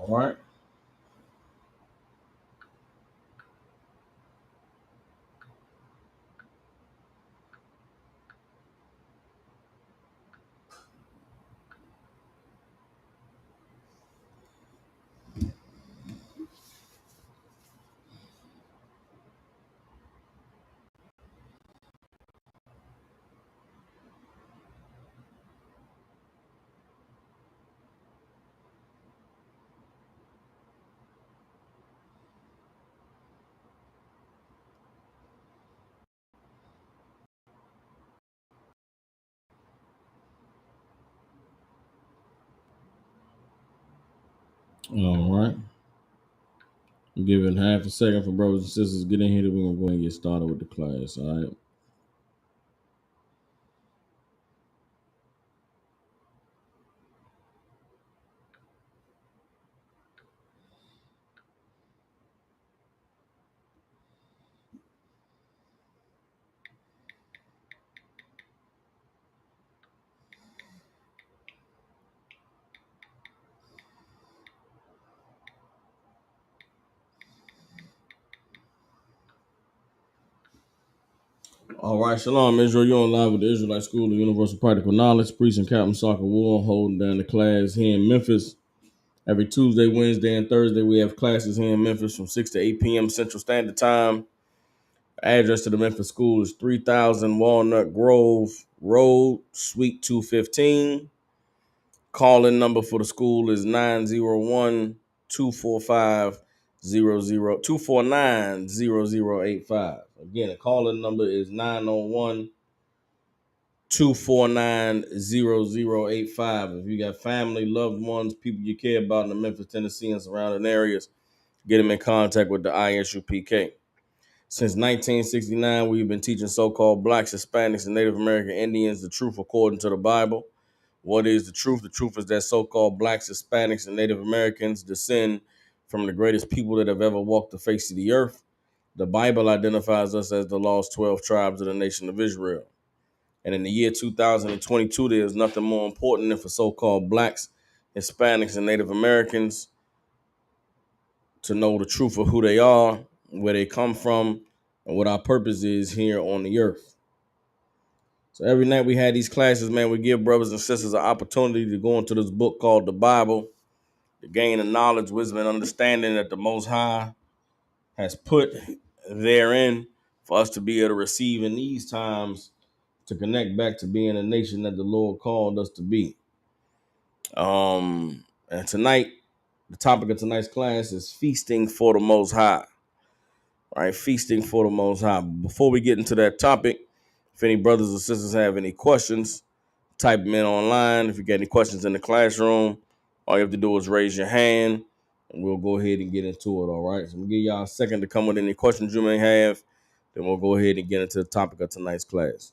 All right. All right. Give it half a second for brothers and sisters to get in here. Then we're gonna go ahead and get started with the class. All right. All right. Shalom, Israel. You're on live with the Israelite School of Universal Practical Knowledge. Priest and Captain Soccer War holding down the class here in Memphis. Every Tuesday, Wednesday, and Thursday, we have classes here in Memphis from 6 to 8 p.m. Central Standard Time. Address to the Memphis School is 3000 Walnut Grove Road, Suite 215. Call-in number for the school is 901-245-00 Again, the call-in number is 901-249-0085. If you got family, loved ones, people you care about in the Memphis, Tennessee, and surrounding areas, get them in contact with the ISUPK. Since 1969, we've been teaching so-called blacks, Hispanics, and Native American Indians the truth according to the Bible. What is the truth? The truth is that so-called blacks, Hispanics, and Native Americans descend from the greatest people that have ever walked the face of the earth. The Bible identifies us as the lost 12 tribes of the nation of Israel. And in the year 2022, there is nothing more important than for so-called blacks, Hispanics, and Native Americans to know the truth of who they are, where they come from, and what our purpose is here on the earth. So every night we had these classes, man, we give brothers and sisters an opportunity to go into this book called the Bible, to gain the knowledge, wisdom, and understanding that the Most High has put therein for us to be able to receive in these times to connect back to being a nation that the Lord called us to be. And tonight, the topic of tonight's class is feasting for the Most High. All right, feasting for the Most High. Before we get into that topic, if any brothers or sisters have any questions, type them in online. If you got any questions in the classroom, all you have to do is raise your hand, and we'll go ahead and get into it, all right? So I'm going to give y'all a second to come with any questions you may have, then we'll go ahead and get into the topic of tonight's class.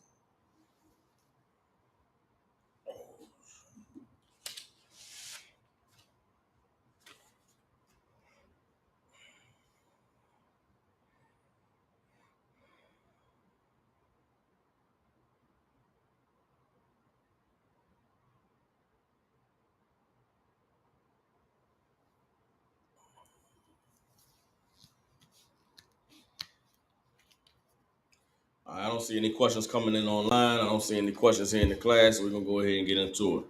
I don't see any questions coming in online. I don't see any questions here in the class, so we're going to go ahead and get into it.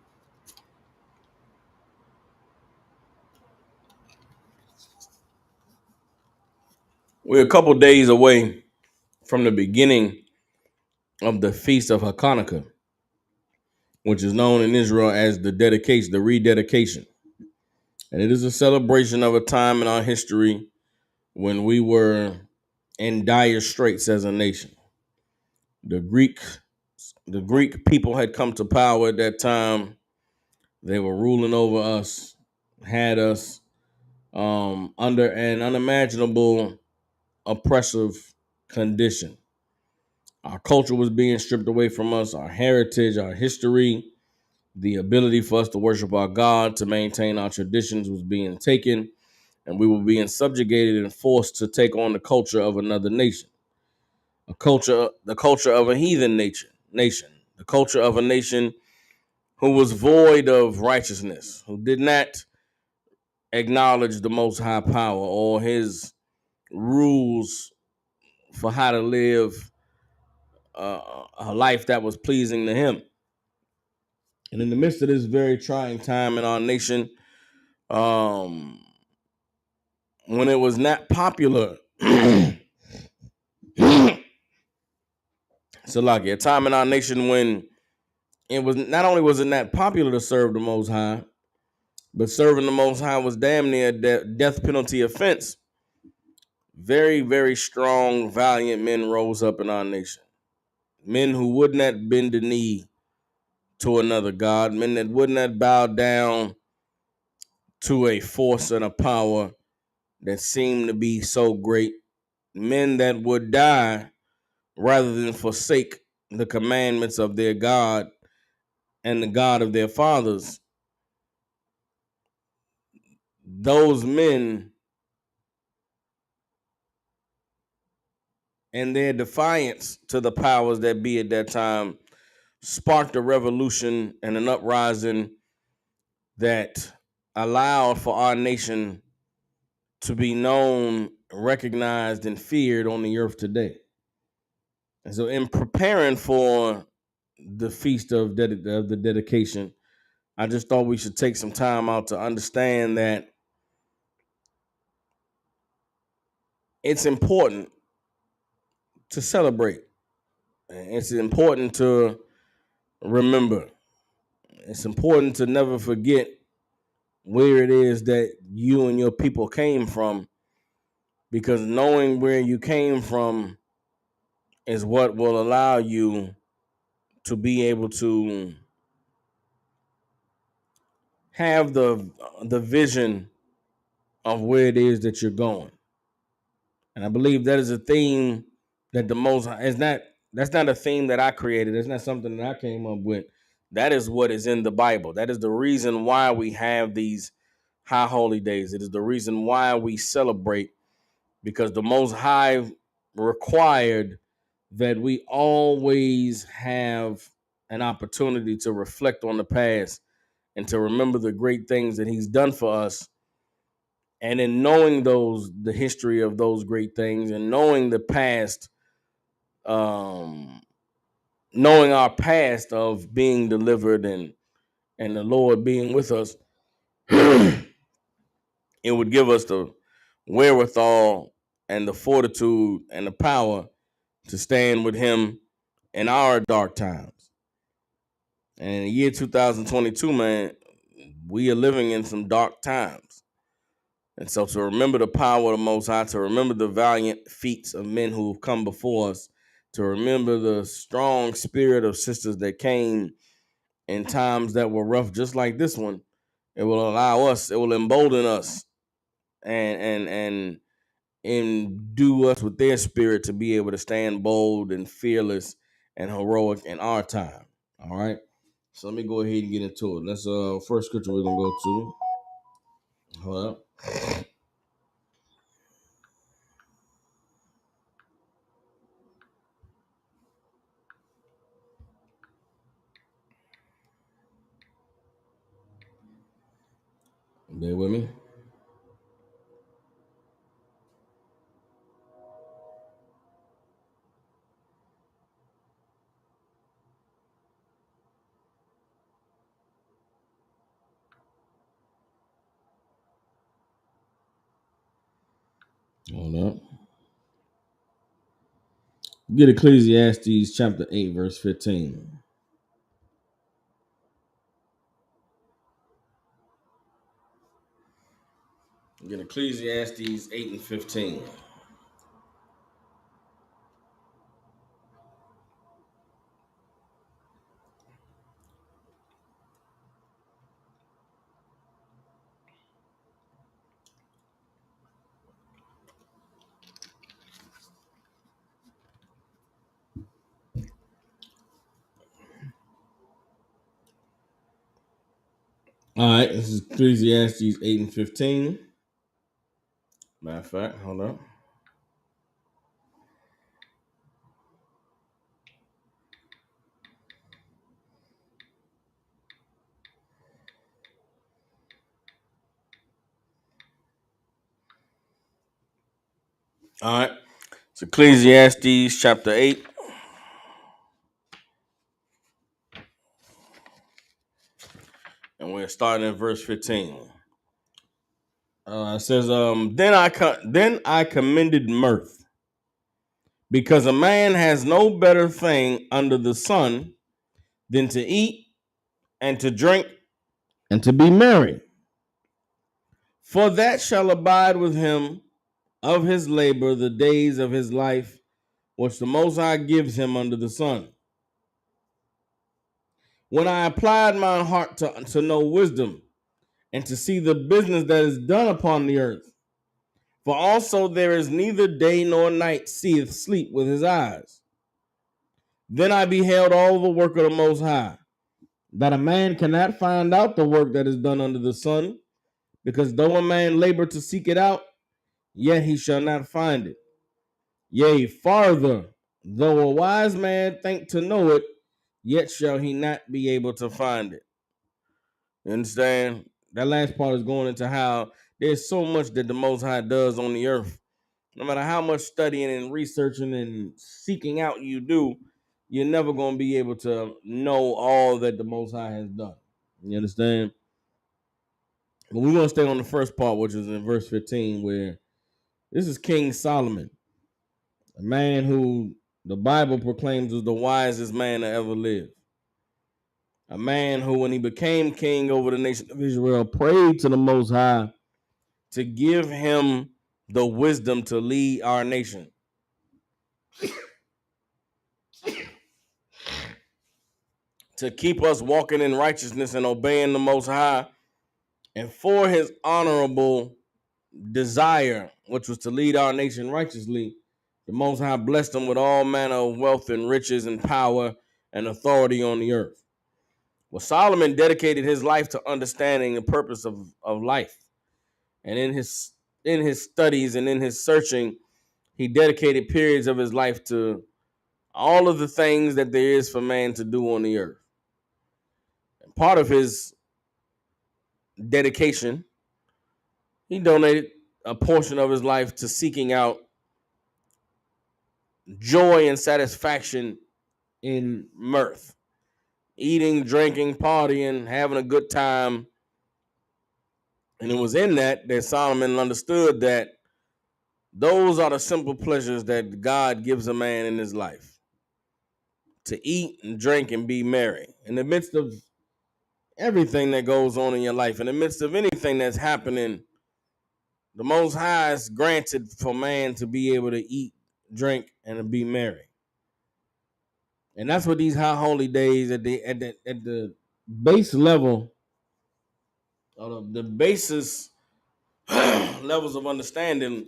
We're a couple days away from the beginning of the Feast of Hachaanakah, which is known in Israel as the dedication, the rededication. And it is a celebration of a time in our history when we were in dire straits as a nation. The Greek people had come to power at that time. They were ruling over us, had us under an unimaginable oppressive condition. Our culture was being stripped away from us, our heritage, our history, the ability for us to worship our God, to maintain our traditions was being taken, and we were being subjugated and forced to take on the culture of another nation. The culture of a heathen nation, the culture of a nation who was void of righteousness, who did not acknowledge the Most High power or his rules for how to live a life that was pleasing to him. And in the midst of this very trying time in our nation, um, when it was not popular, so like a time in our nation when it was not only was it not popular to serve the Most High, but serving the Most High was damn near a death penalty offense. Very, very strong, valiant men rose up in our nation. Men who would not bend the knee to another God, men that would not bow down to a force and a power that seemed to be so great, men that would die rather than forsake the commandments of their God and the God of their fathers. Those men and their defiance to the powers that be at that time sparked a revolution and an uprising that allowed for our nation to be known, recognized, and feared on the earth today. And so, in preparing for the feast of the dedication, I just thought we should take some time out to understand that it's important to celebrate. It's important to remember. It's important to never forget where it is that you and your people came from, because knowing where you came from is what will allow you to be able to have the vision of where it is that you're going. And I believe that is a theme that the most is not that's not a theme that I created. It's not something that I came up with. That is what is in the Bible. That is the reason why we have these high holy days. It is the reason why we celebrate, because the Most High required that we always have an opportunity to reflect on the past and to remember the great things that he's done for us. And in knowing the history of those great things and knowing the past, um, knowing our past of being delivered and the Lord being with us, it would give us the wherewithal and the fortitude and the power to stand with him in our dark times. And in the year 2022, man, we are living in some dark times. And so to remember the power of the Most High, to remember the valiant feats of men who have come before us, to remember the strong spirit of sisters that came in times that were rough, just like this one, it will allow us, it will embolden us and endue us with their spirit to be able to stand bold and fearless and heroic in our time. All right. So let me go ahead and get into it. That's first scripture we're gonna go to. Hold up. Bear with me. Hold up. Get Ecclesiastes chapter 8, verse 15. Get Ecclesiastes 8 and 15. All right, this is Ecclesiastes 8 and 15. Matter of fact, hold up. All right. It's Ecclesiastes chapter 8. And we're starting at verse 15. It says, then I commended mirth, because a man has no better thing under the sun than to eat and to drink and to be merry. For that shall abide with him of his labor the days of his life, which the Most High gives him under the sun. When I applied my heart to know wisdom and to see the business that is done upon the earth, for also there is neither day nor night seeth sleep with his eyes. Then I beheld all the work of the Most High, that a man cannot find out the work that is done under the sun, because though a man labor to seek it out, yet he shall not find it. Yea, farther, though a wise man think to know it, yet shall he not be able to find it. You understand? That last part is going into how there's so much that the Most High does on the earth. No matter how much studying and researching and seeking out you do, you're never going to be able to know all that the Most High has done. You understand? But we're going to stay on the first part, which is in verse 15, where this is King Solomon, a man who the Bible proclaims was the wisest man that ever lived. A man who, when he became king over the nation of Israel, prayed to the Most High to give him the wisdom to lead our nation. To keep us walking in righteousness and obeying the Most High, and for his honorable desire, which was to lead our nation righteously, the Most High blessed him with all manner of wealth and riches and power and authority on the earth. Well, Solomon dedicated his life to understanding the purpose of life. And in his studies and in his searching, he dedicated periods of his life to all of the things that there is for man to do on the earth. And part of his dedication, he donated a portion of his life to seeking out joy and satisfaction in mirth, eating, drinking, partying, having a good time. And it was in that Solomon understood that those are the simple pleasures that God gives a man in his life: to eat and drink and be merry. In the midst of everything that goes on in your life, in the midst of anything that's happening, the Most High is granted for man to be able to eat, drink, and to be merry. And that's what these high holy days at the base level, or the basis levels of understanding,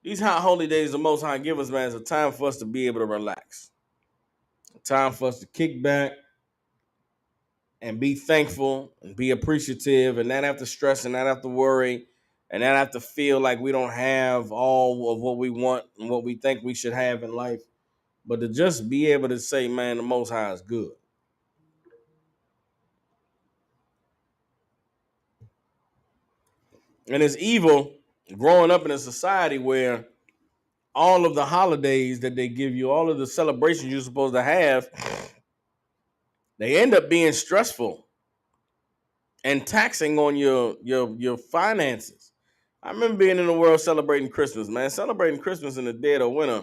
these high holy days the Most High give us, man, is a time for us to be able to relax. A time for us to kick back and be thankful and be appreciative and not have to stress and not have to worry and not have to feel like we don't have all of what we want and what we think we should have in life, but to just be able to say, man, the Most High is good. And it's evil growing up in a society where all of the holidays that they give you, all of the celebrations you're supposed to have, they end up being stressful and taxing on your finances. I remember being in the world celebrating Christmas, man. Celebrating Christmas in the dead of winter,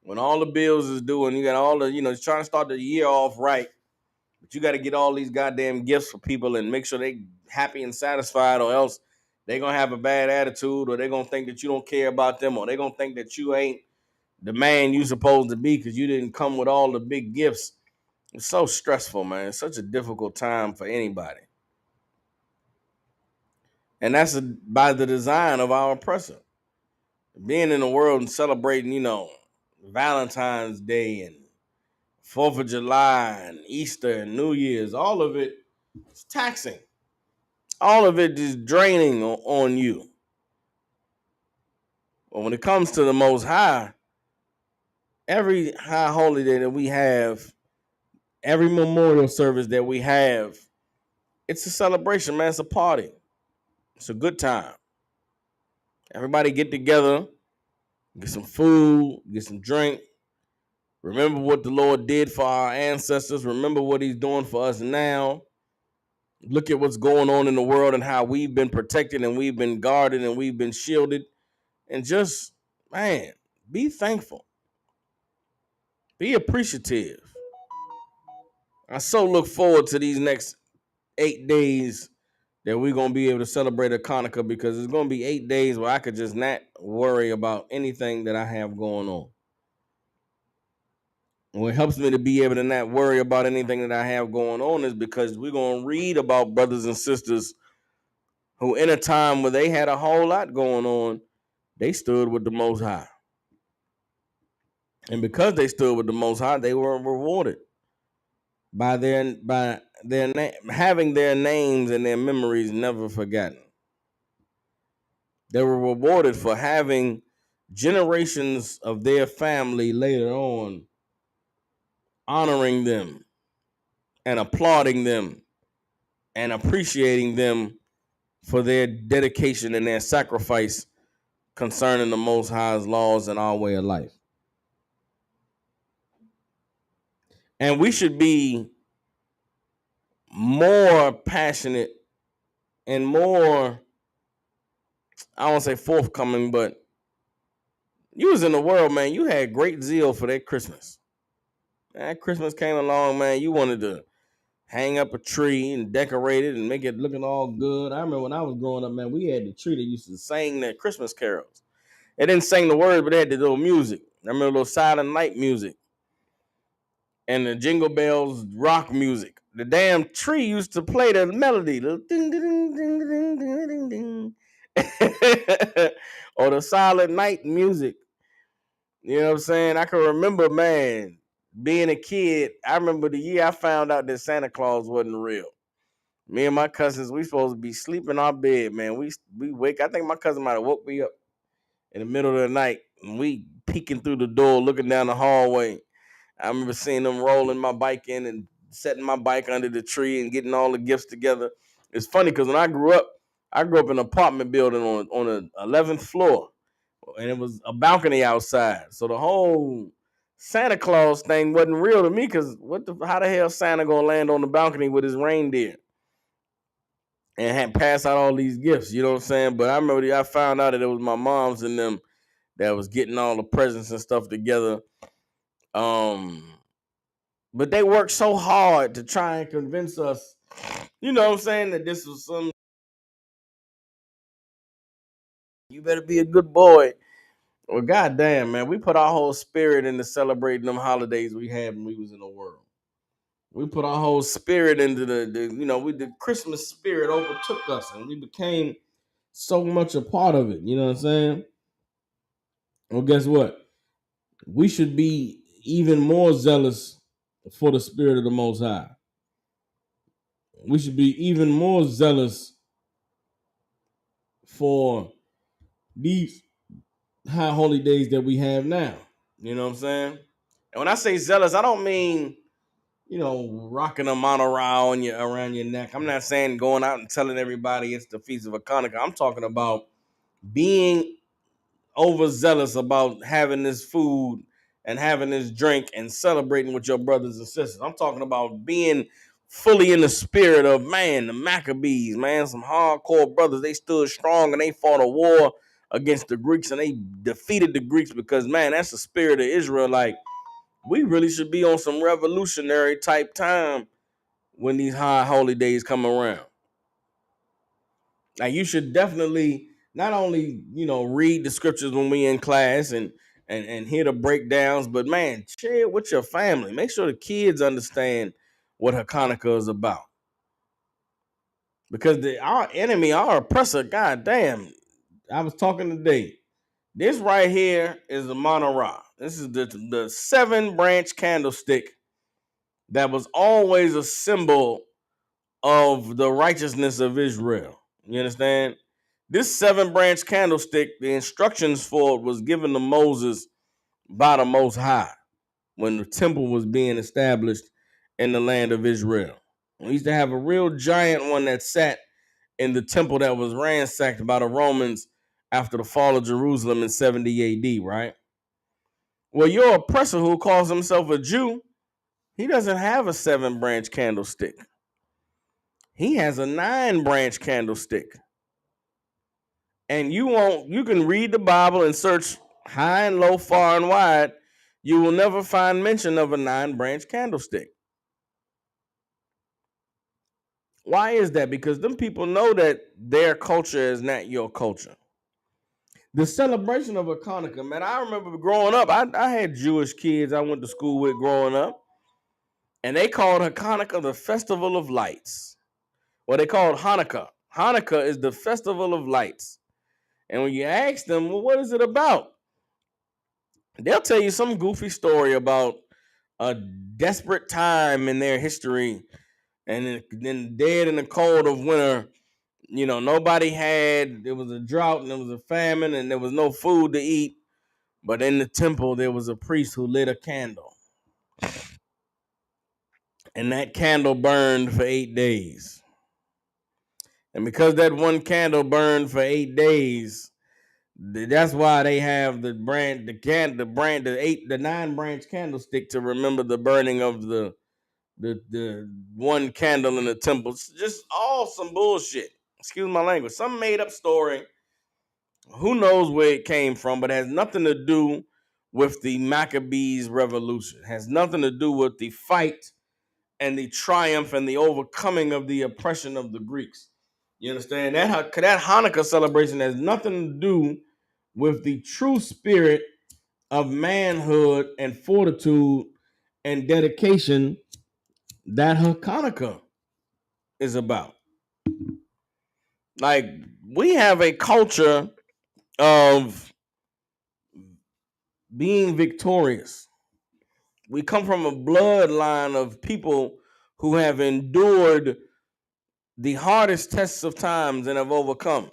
when all the bills is due and you got all the, trying to start the year off right, but you got to get all these goddamn gifts for people and make sure they happy and satisfied, or else they're going to have a bad attitude, or they're going to think that you don't care about them, or they're going to think that you ain't the man you supposed to be because you didn't come with all the big gifts. It's so stressful, man. It's such a difficult time for anybody. And that's by the design of our oppressor. Being in the world and celebrating, Valentine's Day and 4th of July and Easter and New Year's, all of it is taxing. All of it is draining on you. But when it comes to the Most High, every high holy day that we have, every memorial service that we have, it's a celebration, man. It's a party. It's a good time. Everybody get together get some food, get some drink. Remember what the Lord did for our ancestors. Remember what he's doing for us now. Look at what's going on in the world and how we've been protected and we've been guarded and we've been shielded. And just, man, be thankful. Be appreciative. I so look forward to these next 8 days that we're going to be able to celebrate Hachaanakah, because it's going to be 8 days where I could just not worry about anything that I have going on. And what helps me to be able to not worry about anything that I have going on is because we're going to read about brothers and sisters who, in a time where they had a whole lot going on, they stood with the Most High. And because they stood with the Most High, they were rewarded by having their names and their memories never forgotten. They were rewarded for having generations of their family later on honoring them and applauding them and appreciating them for their dedication and their sacrifice concerning the Most High's laws and our way of life. And we should be more passionate and more, I don't want to say forthcoming, but you was in the world, man. You had great zeal for that Christmas. That Christmas came along, man. You wanted to hang up a tree and decorate it and make it looking all good. I remember when I was growing up, man, we had the tree that used to sing their Christmas carols. They didn't sing the words, but they had the little music. I remember little Silent Night music and the Jingle Bells rock music. The damn tree used to play the melody, the ding ding ding ding ding ding ding, or the Silent Night music. You know what I'm saying? I can remember, man, being a kid. I remember the year I found out that Santa Claus wasn't real. Me and my cousins, we supposed to be sleeping in our bed, man. We wake. I think my cousin might have woke me up in the middle of the night, and we peeking through the door, looking down the hallway. I remember seeing them rolling my bike in and setting my bike under the tree and getting all the gifts together. It's funny because when I grew up in an apartment building on the 11th floor, and it was a balcony outside. So the whole Santa Claus thing wasn't real to me, because how the hell Santa gonna land on the balcony with his reindeer and had pass out all these gifts? You know what I'm saying? But I remember I found out that it was my mom's and them that was getting all the presents and stuff together. But they worked so hard to try and convince us, you know what I'm saying, that this was some, you better be a good boy. Well, goddamn, man, we put our whole spirit into celebrating them holidays we had when we was in the world. We put our whole spirit into the Christmas spirit overtook us, and we became so much a part of it. You know what I'm saying? Well, guess what? We should be even more zealous for the spirit of the Most High. We should be even more zealous for these high holy days that we have now. You know what I'm saying? And when I say zealous, I don't mean, rocking a monorail around your neck. I'm not saying going out and telling everybody it's the Feast of Hachaanakah. I'm talking about being overzealous about having this food and having this drink and celebrating with your brothers and sisters. I'm talking about being fully in the spirit of, man, the Maccabees, man, some hardcore brothers. They stood strong and they fought a war against the Greeks and they defeated the Greeks, because, man, that's the spirit of Israel. Like, we really should be on some revolutionary type time when these high holy days come around. Like, you should definitely not only, read the scriptures when we in class and hear the breakdowns, but, man, share it with your family. Make sure the kids understand what Hachaanakah is about. Because our enemy, our oppressor, goddamn, I was talking today. This right here is the menorah. This is the 7-branch candlestick that was always a symbol of the righteousness of Israel. You understand? This 7-branch candlestick, the instructions for it was given to Moses by the Most High when the temple was being established in the land of Israel. We used to have a real giant one that sat in the temple that was ransacked by the Romans after the fall of Jerusalem in 70 AD, right? Well, your oppressor who calls himself a Jew, he doesn't have a 7-branch candlestick. He has a 9-branch candlestick. And you can read the Bible and search high and low, far and wide. You will never find mention of a 9-branch candlestick. Why is that? Because them people know that their culture is not your culture. The celebration of Hachaanakah, man, I remember growing up, I had Jewish kids I went to school with growing up, and they called Hachaanakah the Festival of Lights. Well, they called Hanukkah. Hanukkah is the Festival of Lights. And when you ask them, well, what is it about? They'll tell you some goofy story about a desperate time in their history, and then dead in the cold of winter, nobody there was a drought and there was a famine and there was no food to eat. But in the temple, there was a priest who lit a candle. And that candle burned for 8 days. And because that one candle burned for 8 days, that's why they have the 9-branch candlestick to remember the burning of the one candle in the temple. It's just all some bullshit. Excuse my language. Some made up story. Who knows where it came from, but it has nothing to do with the Maccabees revolution. It has nothing to do with the fight and the triumph and the overcoming of the oppression of the Greeks. You understand? That Hanukkah celebration has nothing to do with the true spirit of manhood and fortitude and dedication that Hachaanakah is about. Like, we have a culture of being victorious. We come from a bloodline of people who have endured the hardest tests of times and have overcome.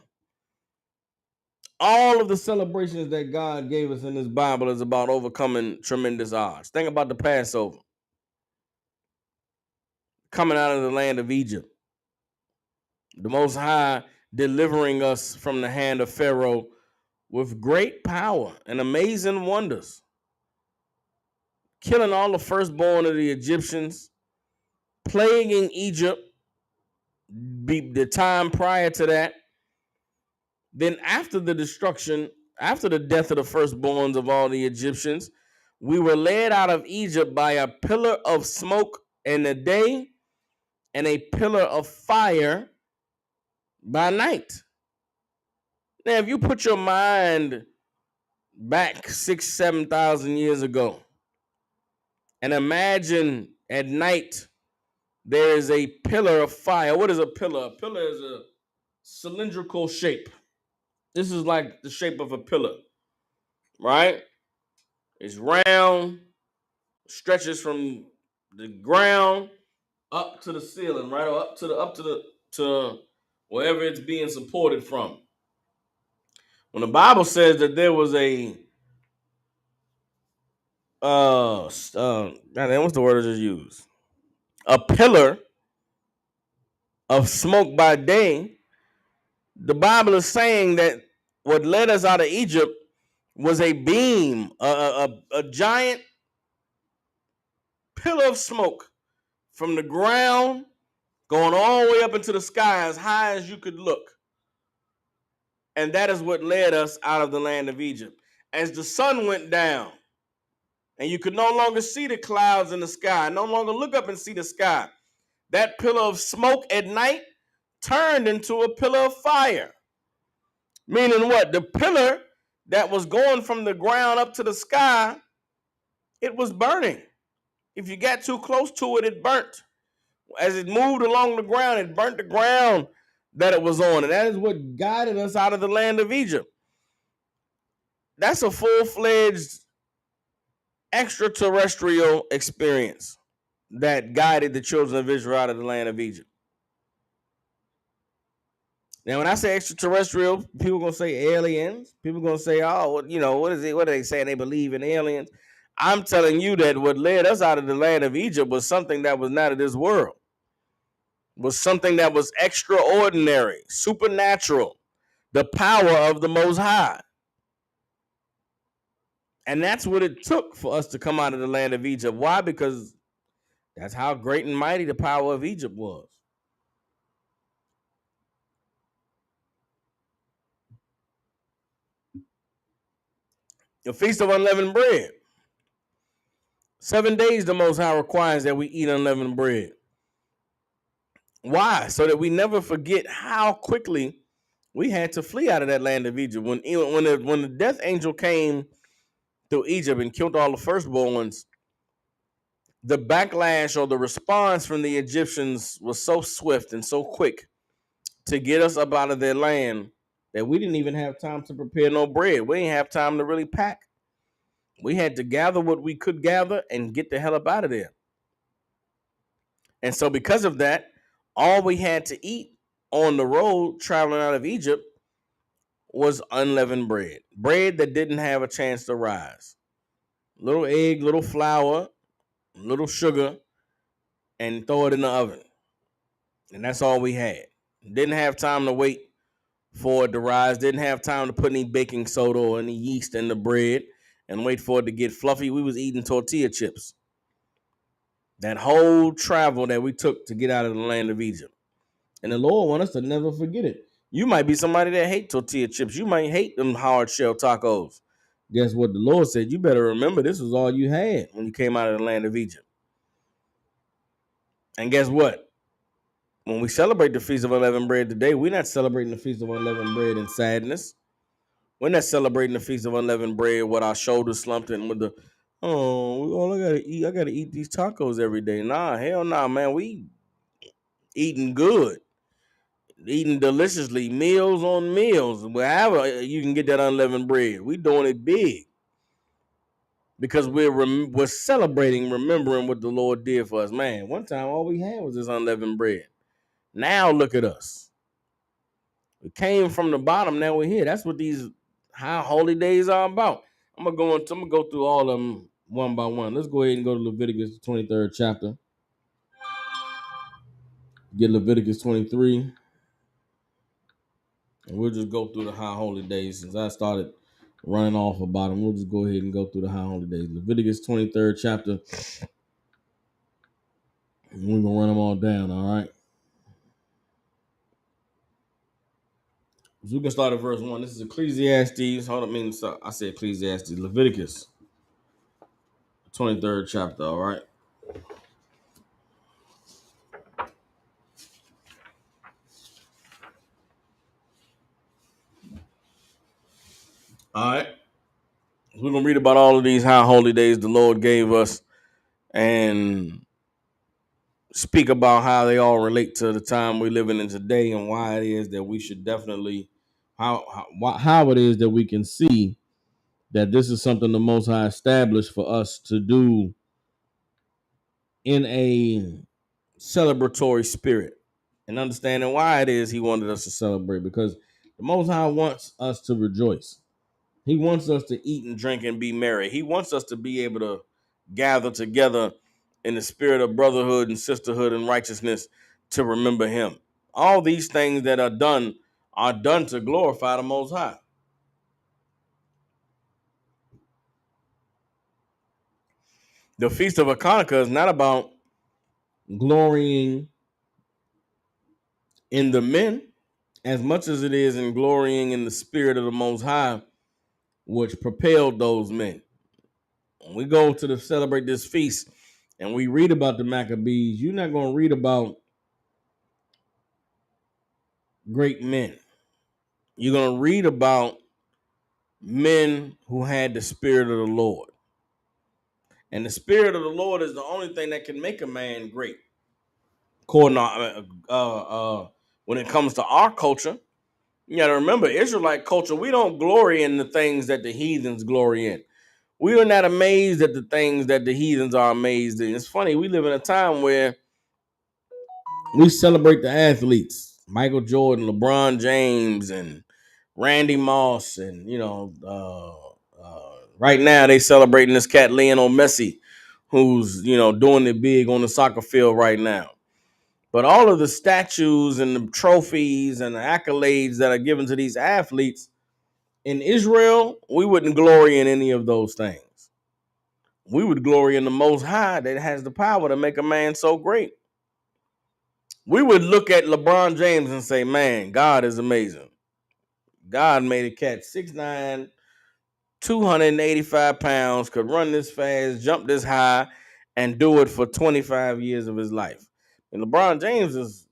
All of the celebrations that God gave us in this Bible is about overcoming tremendous odds. Think about the Passover. Coming out of the land of Egypt. The Most High delivering us from the hand of Pharaoh with great power and amazing wonders. Killing all the firstborn of the Egyptians. Plaguing Egypt the time prior to that. Then after the destruction, after the death of the firstborns of all the Egyptians, we were led out of Egypt by a pillar of smoke in the day and a pillar of fire by night. Now, if you put your mind back 6,000-7,000 years ago and imagine at night there is a pillar of fire. What is a pillar? A pillar is a cylindrical shape. This is like the shape of a pillar, right? It's round, stretches from the ground up to the ceiling, right? Or to wherever it's being supported from. When the Bible says that there was a what's the word I just used? A pillar of smoke by day, the Bible is saying that what led us out of Egypt was a beam, a giant pillar of smoke from the ground going all the way up into the sky as high as you could look. And that is what led us out of the land of Egypt. As the sun went down and you could no longer see the clouds in the sky, no longer look up and see the sky, that pillar of smoke at night turned into a pillar of fire. Meaning what? The pillar that was going from the ground up to the sky, it was burning. If you got too close to it, it burnt. As it moved along the ground, it burnt the ground that it was on. And that is what guided us out of the land of Egypt. That's a full-fledged extraterrestrial experience that guided the children of Israel out of the land of Egypt. Now, when I say extraterrestrial, people are going to say aliens. People are going to say, oh, what is it? What are they saying? They believe in aliens. I'm telling you that what led us out of the land of Egypt was something that was not of this world. Was something that was extraordinary, supernatural, the power of the Most High. And that's what it took for us to come out of the land of Egypt. Why? Because that's how great and mighty the power of Egypt was. The Feast of Unleavened Bread. 7 days the Most High requires that we eat unleavened bread. Why? So that we never forget how quickly we had to flee out of that land of Egypt. When the death angel came through Egypt and killed all the firstborns, the backlash or the response from the Egyptians was so swift and so quick to get us up out of their land that we didn't even have time to prepare no bread. We didn't have time to really pack. We had to gather what we could gather and get the hell up out of there. And so because of that, all we had to eat on the road traveling out of Egypt was unleavened bread. Bread that didn't have a chance to rise. Little egg, little flour, little sugar, and throw it in the oven. And that's all we had. Didn't have time to wait for it to rise. Didn't have time to put any baking soda or any yeast in the bread and wait for it to get fluffy. We was eating tortilla chips. That whole travel that we took to get out of the land of Egypt. And the Lord wants us to never forget it. You might be somebody that hate tortilla chips. You might hate them hard shell tacos. Guess what the Lord said? You better remember this was all you had when you came out of the land of Egypt. And guess what? When we celebrate the Feast of Unleavened Bread today, we're not celebrating the Feast of Unleavened Bread in sadness. We're not celebrating the Feast of Unleavened Bread with our shoulders slumped and with the, all I gotta eat these tacos every day. Nah, hell nah, man. We eating good. Eating deliciously, meals on meals, wherever you can get that unleavened bread. We doing it big because we're celebrating, remembering what the Lord did for us. Man, one time all we had was this unleavened bread. Now look at us. We came from the bottom. Now we're here. That's what these high holy days are about. I'm gonna go through all of them one by one. Let's go ahead and go to Leviticus 23rd chapter. Get Leviticus 23. And we'll just go through the high holy days since I started running off about them. We'll just go ahead and go through the high holy days. Leviticus 23rd chapter. We're going to run them all down, all right? So we can start at verse 1. This is Ecclesiastes. Hold on, I said Ecclesiastes. Leviticus 23rd chapter, all right? All right. We're going to read about all of these high holy days the Lord gave us and speak about how they all relate to the time we're living in today and why it is that we should definitely, how it is that we can see that this is something the Most High established for us to do in a celebratory spirit, and understanding why it is He wanted us to celebrate, because the Most High wants us to rejoice. He wants us to eat and drink and be merry. He wants us to be able to gather together in the spirit of brotherhood and sisterhood and righteousness to remember Him. All these things that are done to glorify the Most High. The Feast of Hachaanakah is not about glorying in the men as much as it is in glorying in the spirit of the Most High, which propelled those men. When we go to celebrate this feast and we read about the Maccabees, you're not going to read about great men. You're going to read about men who had the spirit of the Lord. And the spirit of the Lord is the only thing that can make a man great. According to, when it comes to our culture, you got to remember, Israelite culture, we don't glory in the things that the heathens glory in. We are not amazed at the things that the heathens are amazed in. It's funny, we live in a time where we celebrate the athletes, Michael Jordan, LeBron James, and Randy Moss, and right now they celebrating this cat Lionel Messi, who's doing it big on the soccer field right now. But all of the statues and the trophies and the accolades that are given to these athletes in Israel, we wouldn't glory in any of those things. We would glory in the Most High that has the power to make a man so great. We would look at LeBron James and say, man, God is amazing. God made a cat 6'9", 285 pounds, could run this fast, jump this high, and do it for 25 years of his life. And LeBron James is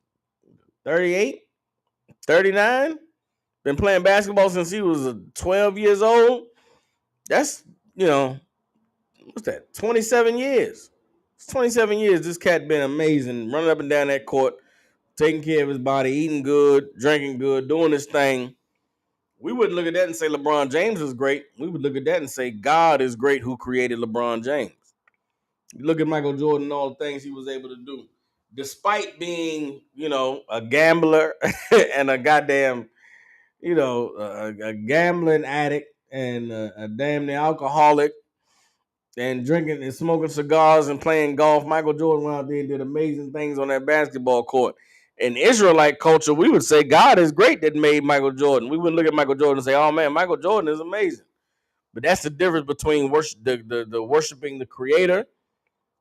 38, 39, been playing basketball since he was 12 years old. That's, what's that, 27 years. It's 27 years this cat been amazing, running up and down that court, taking care of his body, eating good, drinking good, doing his thing. We wouldn't look at that and say LeBron James is great. We would look at that and say God is great who created LeBron James. You look at Michael Jordan and all the things he was able to do. Despite being, a gambler and a goddamn, a gambling addict and a damn near alcoholic and drinking and smoking cigars and playing golf, Michael Jordan went out there and did amazing things on that basketball court. In Israelite culture, we would say God is great that made Michael Jordan. We wouldn't look at Michael Jordan and say, oh man, Michael Jordan is amazing. But that's the difference between the worshiping the creator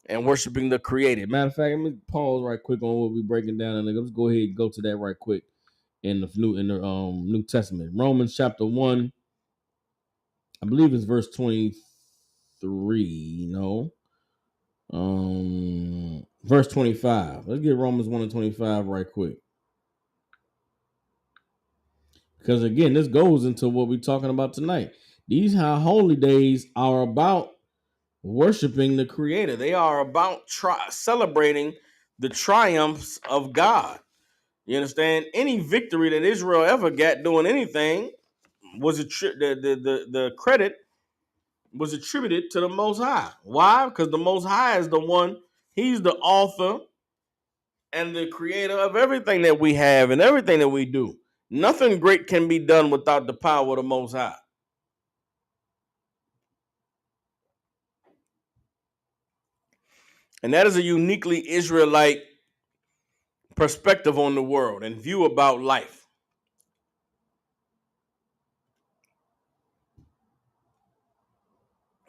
and worshiping the created. Matter of fact, let me pause right quick on what we're breaking down, and let's go ahead and go to that right quick in the New Testament. Romans chapter 1, I believe it's verse 23. No. Verse 25. Let's get Romans 1 and 25 right quick. Because again, this goes into what we're talking about tonight. These high holy days are about worshiping the creator. They are about celebrating the triumphs of God. You understand? Any victory that Israel ever got doing anything was the credit was attributed to the Most High. Why? Because the Most High is the one, he's the author and the creator of everything that we have and everything that we do. Nothing great can be done without the power of the Most High. And that is a uniquely Israelite perspective on the world and view about life.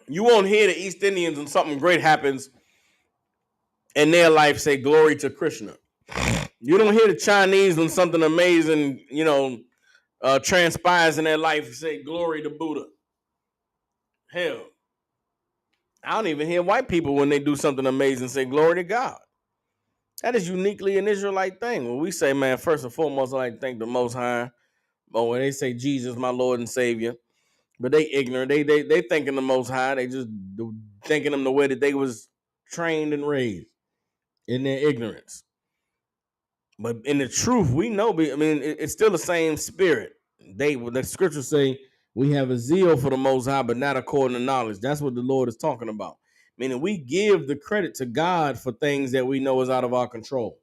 You won't hear the East Indians when something great happens in their life say glory to Krishna. You don't hear the Chinese when something amazing, transpires in their life say glory to Buddha. Hell, I don't even hear white people when they do something amazing say glory to God. That is uniquely an Israelite thing. When we say, man, first and foremost, I like to thank the Most High. But when they say Jesus, my Lord and Savior, but they ignorant. They thinking the Most High. They just thinking them the way that they was trained and raised in their ignorance. But in the truth, we know. I mean, it's still the same spirit. The scriptures say we have a zeal for the Most High, but not according to knowledge. That's what the Lord is talking about. Meaning we give the credit to God for things that we know is out of our control.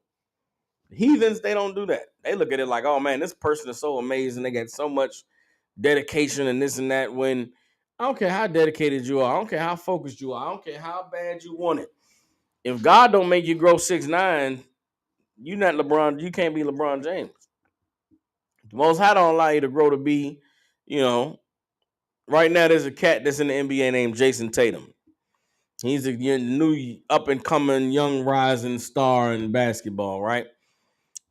Heathens, they don't do that. They look at it like, oh man, this person is so amazing. They got so much dedication and this and that. When I don't care how dedicated you are, I don't care how focused you are, I don't care how bad you want it. If God don't make you grow 6'9", you not LeBron. You can't be LeBron James. The Most High don't allow you to grow to be, Right now there's a cat that's in the NBA named Jason Tatum. He's a new up and coming young rising star in basketball, right?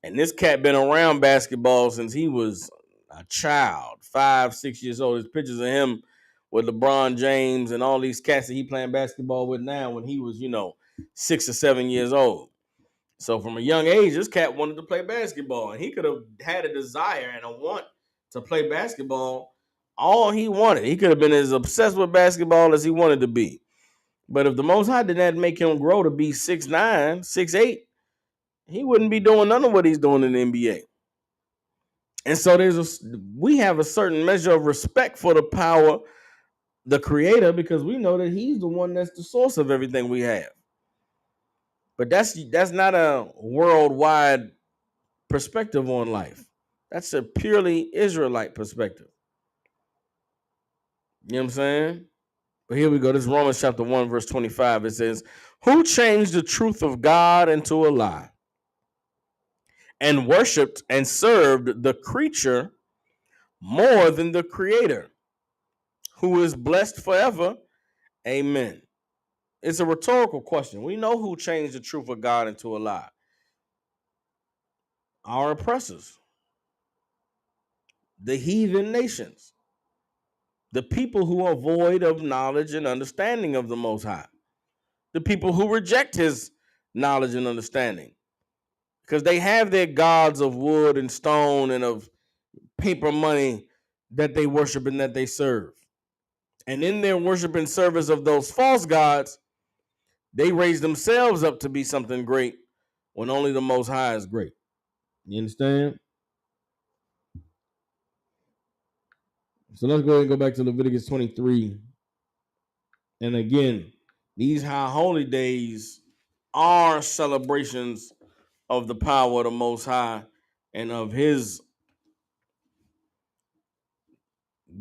And this cat been around basketball since he was a child, 5, 6 years old. There's pictures of him with LeBron James and all these cats that he playing basketball with now when he was, 6 or 7 years old. So from a young age, this cat wanted to play basketball, and he could have had a desire and a want to play basketball all he wanted. He could have been as obsessed with basketball as he wanted to be. But if the Most High did not make him grow to be 6'9", 6'8", he wouldn't be doing none of what he's doing in the NBA. And so we have a certain measure of respect for the power, the creator, because we know that he's the one that's the source of everything we have. But that's not a worldwide perspective on life. That's a purely Israelite perspective. You know what I'm saying? But here we go. This is Romans chapter 1, verse 25. It says, who changed the truth of God into a lie and worshiped and served the creature more than the creator, who is blessed forever. Amen. It's a rhetorical question. We know who changed the truth of God into a lie. Our oppressors, the heathen nations, the people who are void of knowledge and understanding of the Most High, the people who reject his knowledge and understanding, because they have their gods of wood and stone and of paper money that they worship and that they serve. And in their worship and service of those false gods, they raise themselves up to be something great when only the Most High is great. You understand? So let's go ahead and go back to Leviticus 23. And again, these high holy days are celebrations of the power of the Most High and of his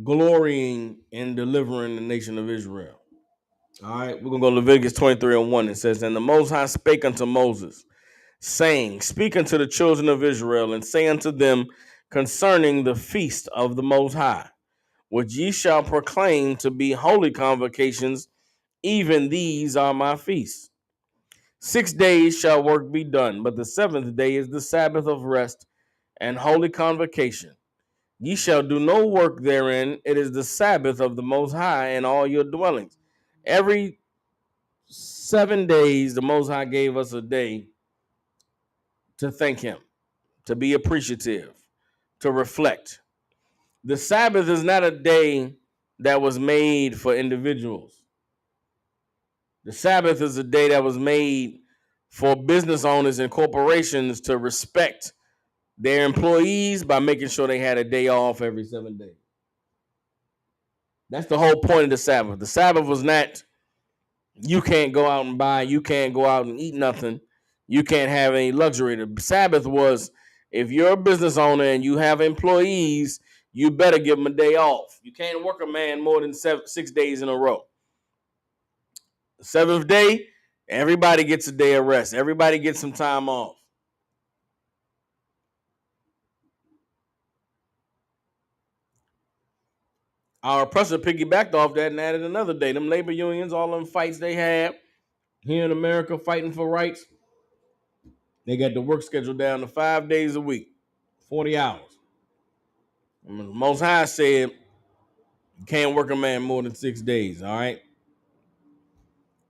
glorying and delivering the nation of Israel. All right, we're going to go to Leviticus 23 and 1. It says, And the Most High spake unto Moses, saying, Speak unto the children of Israel, and say unto them concerning the feast of the Most High, which ye shall proclaim to be holy convocations, even these are my feasts. 6 days shall work be done, but the seventh day is the Sabbath of rest and holy convocation. Ye shall do no work therein. It is the Sabbath of the Most High in all your dwellings. Every 7 days, the Most High gave us a day to thank him, to be appreciative, to reflect. The Sabbath is not a day that was made for individuals. The Sabbath is a day that was made for business owners and corporations to respect their employees by making sure they had a day off every 7 days. That's the whole point of the Sabbath. The Sabbath was not you can't go out and buy, you can't go out and eat nothing, you can't have any luxury. The Sabbath was if you're a business owner and you have employees, you better give them a day off. You can't work a man more than 6 days in a row. The seventh day, everybody gets a day of rest. Everybody gets some time off. Our oppressor piggybacked off that and added another day. Them labor unions, all them fights they had here in America fighting for rights, they got the work schedule down to 5 days a week, 40 hours. Most High said you can't work a man more than 6 days, all right?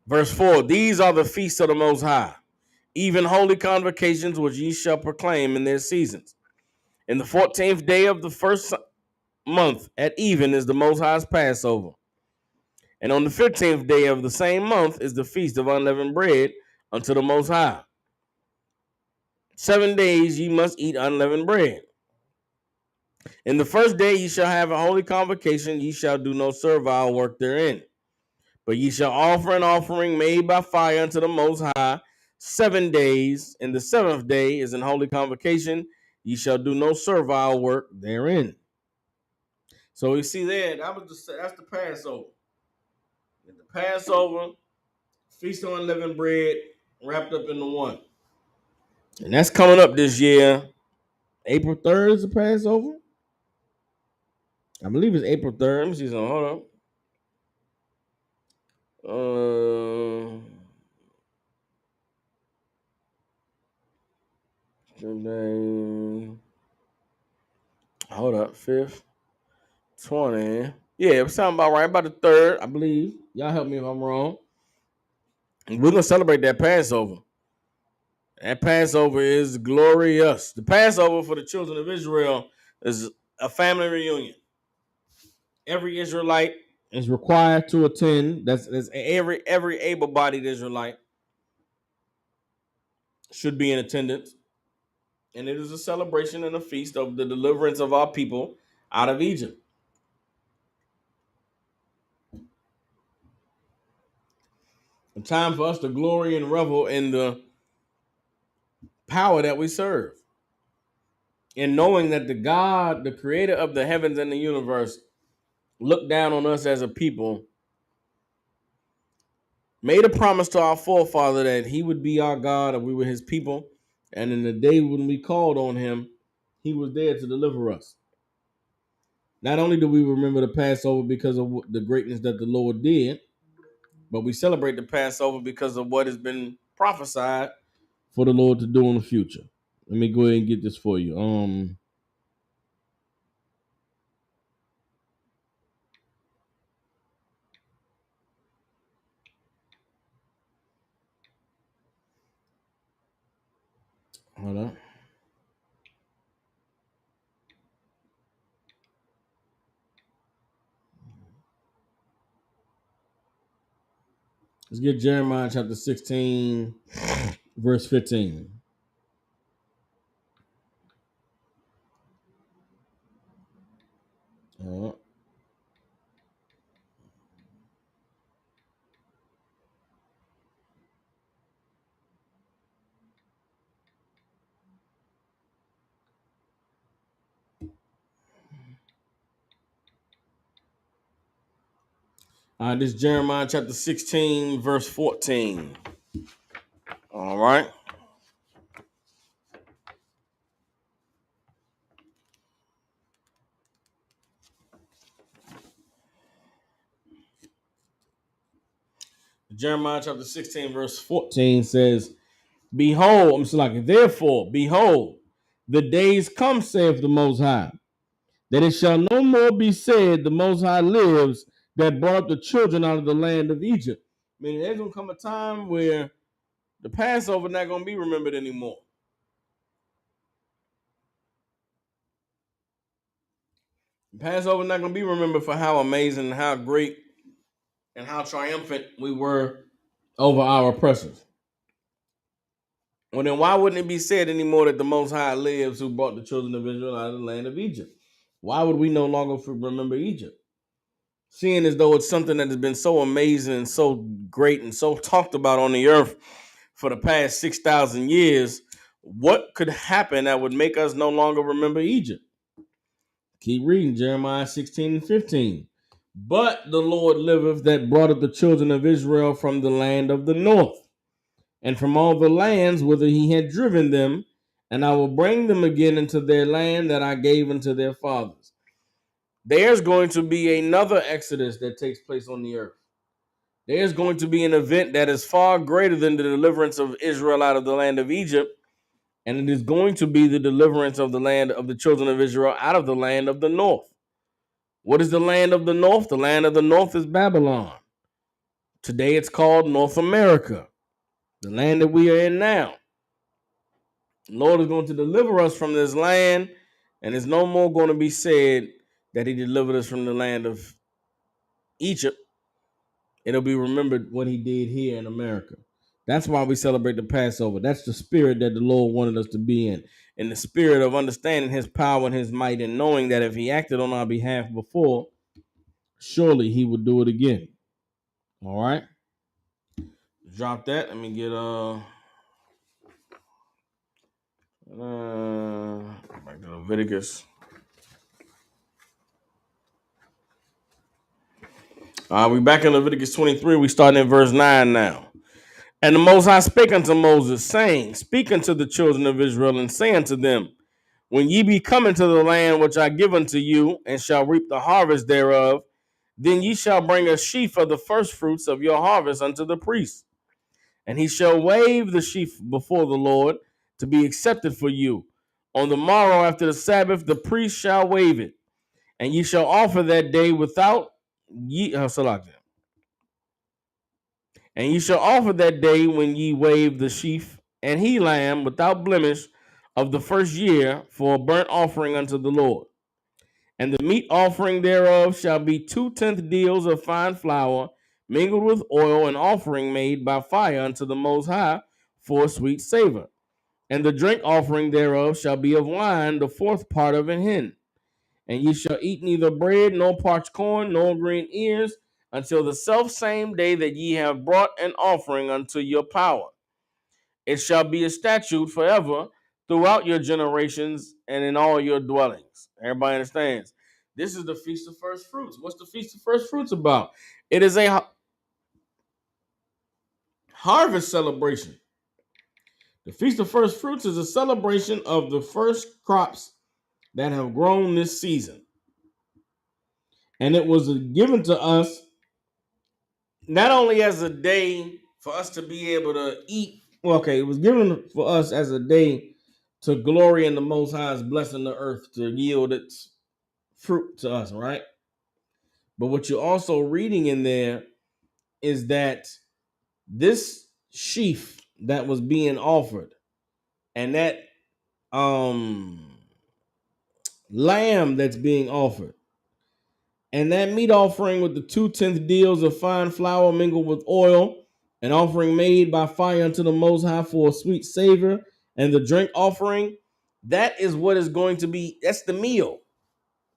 Verse 4, these are the feasts of the Most High, even holy convocations which ye shall proclaim in their seasons. In the 14th day of the first month at even is the Most High's Passover. And on the 15th day of the same month is the feast of unleavened bread unto the Most High. 7 days ye must eat unleavened bread. In the first day ye shall have a holy convocation, ye shall do no servile work therein. But ye shall offer an offering made by fire unto the Most High 7 days, and the seventh day is an holy convocation. Ye shall do no servile work therein. So you see there, that's the Passover. The Passover, Feast of Unleavened Bread, wrapped up into one. And that's coming up this year. April 3rd is the Passover. I believe it's April 3rd. Let me see something. Hold on. Hold up. 5th, 20. Yeah, it was something about right about the 3rd, I believe. Y'all help me if I'm wrong. And we're going to celebrate that Passover. That Passover is glorious. The Passover for the children of Israel is a family reunion. Every Israelite is required to attend. That's every able-bodied Israelite should be in attendance. And it is a celebration and a feast of the deliverance of our people out of Egypt. A time for us to glory and revel in the power that we serve. And knowing that the God, the creator of the heavens and the universe, looked down on us as a people, made a promise to our forefather that he would be our God and we were his people, And in the day when we called on him, he was there to deliver us. Not only do we remember the Passover because of the greatness that the Lord did, but we celebrate the Passover because of what has been prophesied for the Lord to do in the future. Let me go ahead and get this for you. Hold on. Let's get Jeremiah chapter 16, verse 15. Uh, this is Jeremiah chapter 16, verse 14. All right. Jeremiah chapter 16, verse 14 says, Behold, I'm like, therefore, behold, the days come, saith the Most High, that it shall no more be said, the Most High lives, that brought up the children out of the land of Egypt. Meaning there's going to come a time where the Passover not going to be remembered anymore. The Passover not going to be remembered for how amazing and how great and how triumphant we were over our oppressors. Well, then why wouldn't it be said anymore that the Most High lives who brought the children of Israel out of the land of Egypt? Why would we no longer remember Egypt? Seeing as though it's something that has been so amazing and so great and so talked about on the earth for the past 6,000 years, what could happen that would make us no longer remember Egypt? Keep reading Jeremiah 16 and 15. But the Lord liveth that brought up the children of Israel from the land of the north, and from all the lands whither he had driven them, and I will bring them again into their land that I gave unto their fathers. There's going to be another exodus that takes place on the earth. There's going to be an event that is far greater than the deliverance of Israel out of the land of Egypt, and it is going to be the deliverance of the land of the children of Israel out of the land of the north. What is the land of the north? The land of the north is Babylon. Today it's called North America, the land that we are in now. The Lord is going to deliver us from this land, and it's no more going to be said that he delivered us from the land of Egypt. It'll be remembered what he did here in America. That's why we celebrate the Passover. That's the spirit that the Lord wanted us to be in the spirit of understanding his power and his might, and knowing that if he acted on our behalf before, surely he would do it again. All right. Drop that. Let me get back to Leviticus. We back in Leviticus 23. We starting in verse 9 now. And the Most High spake unto Moses, saying, Speak unto the children of Israel, and say unto them, When ye be come into the land which I give unto you, and shall reap the harvest thereof, then ye shall bring a sheaf of the first fruits of your harvest unto the priest. And he shall wave the sheaf before the Lord to be accepted for you. On the morrow after the Sabbath, the priest shall wave it. And ye shall offer that day without ye and ye shall offer that day when ye wave the sheaf and he lamb without blemish of the first year for a burnt offering unto the Lord. And the meat offering thereof shall be 2/10 deals of fine flour mingled with oil, an offering made by fire unto the Most High for a sweet savor. And the drink offering thereof shall be of wine, the fourth part of an hin. And ye shall eat neither bread, nor parched corn, nor green ears, until the self same day that ye have brought an offering unto your power. It shall be a statute forever throughout your generations and in all your dwellings. Everybody understands? This is the Feast of First Fruits. What's the Feast of First Fruits about? It is a harvest celebration. The Feast of First Fruits is a celebration of the first crops that have grown this season. And it was given to us not only as a day for us to be able to eat. Well, okay, it was given for us as a day to glory in the Most High's blessing the earth to yield its fruit to us, right? But what you're also reading in there is that this sheaf that was being offered and that lamb that's being offered and that meat offering with the 2/10 deals of fine flour mingled with oil, an offering made by fire unto the Most High for a sweet savor, and the drink offering, that is what is going to be, that's the meal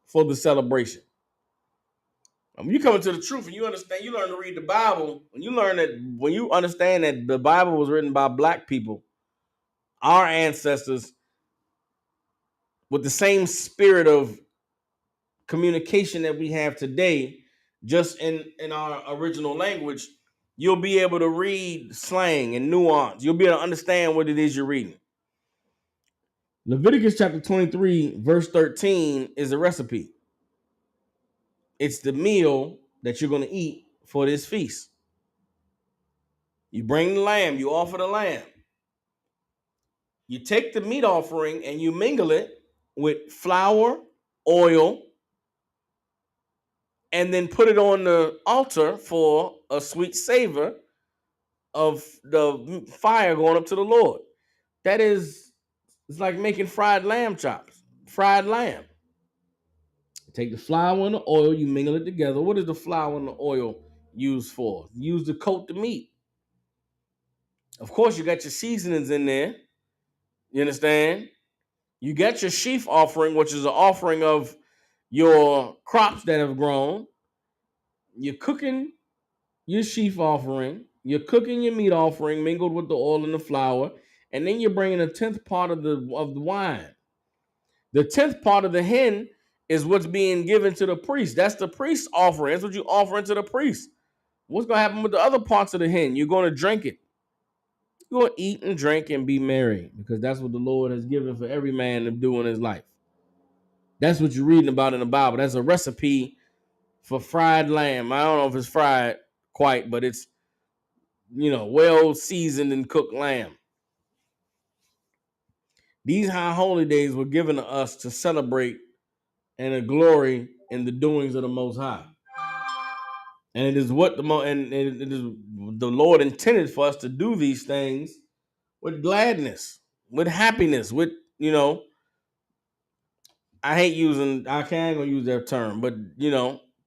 for the celebration. When you come into the truth and you understand, you learn to read the Bible, when you understand that the Bible was written by black people, our ancestors, with the same spirit of communication that we have today, just in our original language, you'll be able to read slang and nuance. You'll be able to understand what it is you're reading. Leviticus chapter 23, verse 13 is a recipe. It's the meal that you're going to eat for this feast. You bring the lamb, you offer the lamb. You take the meat offering and you mingle it with flour, oil, and then put it on the altar for a sweet savor of the fire going up to the Lord. That is, it's like making fried lamb chops, fried lamb. Take the flour and the oil, you mingle it together. What is the flour and the oil used for? Used to coat the meat. Of course, you got your seasonings in there. You understand? You got your sheaf offering, which is an offering of your crops that have grown. You're cooking your sheaf offering. You're cooking your meat offering mingled with the oil and the flour. And then you're bringing a 10th part of the wine. The 10th part of the hin is what's being given to the priest. That's the priest's offering. That's what you offer into the priest. What's going to happen with the other parts of the hin? You're going to drink it. You're going to eat and drink and be merry, because that's what the Lord has given for every man to do in his life. That's what you're reading about in the Bible. That's a recipe for fried lamb. I don't know if it's fried quite, but it's, well seasoned and cooked lamb. These high holy days were given to us to celebrate and a glory in the doings of the Most High. And it is what and it is the Lord intended for us to do these things with gladness, with happiness, with, I can't gonna use that term, but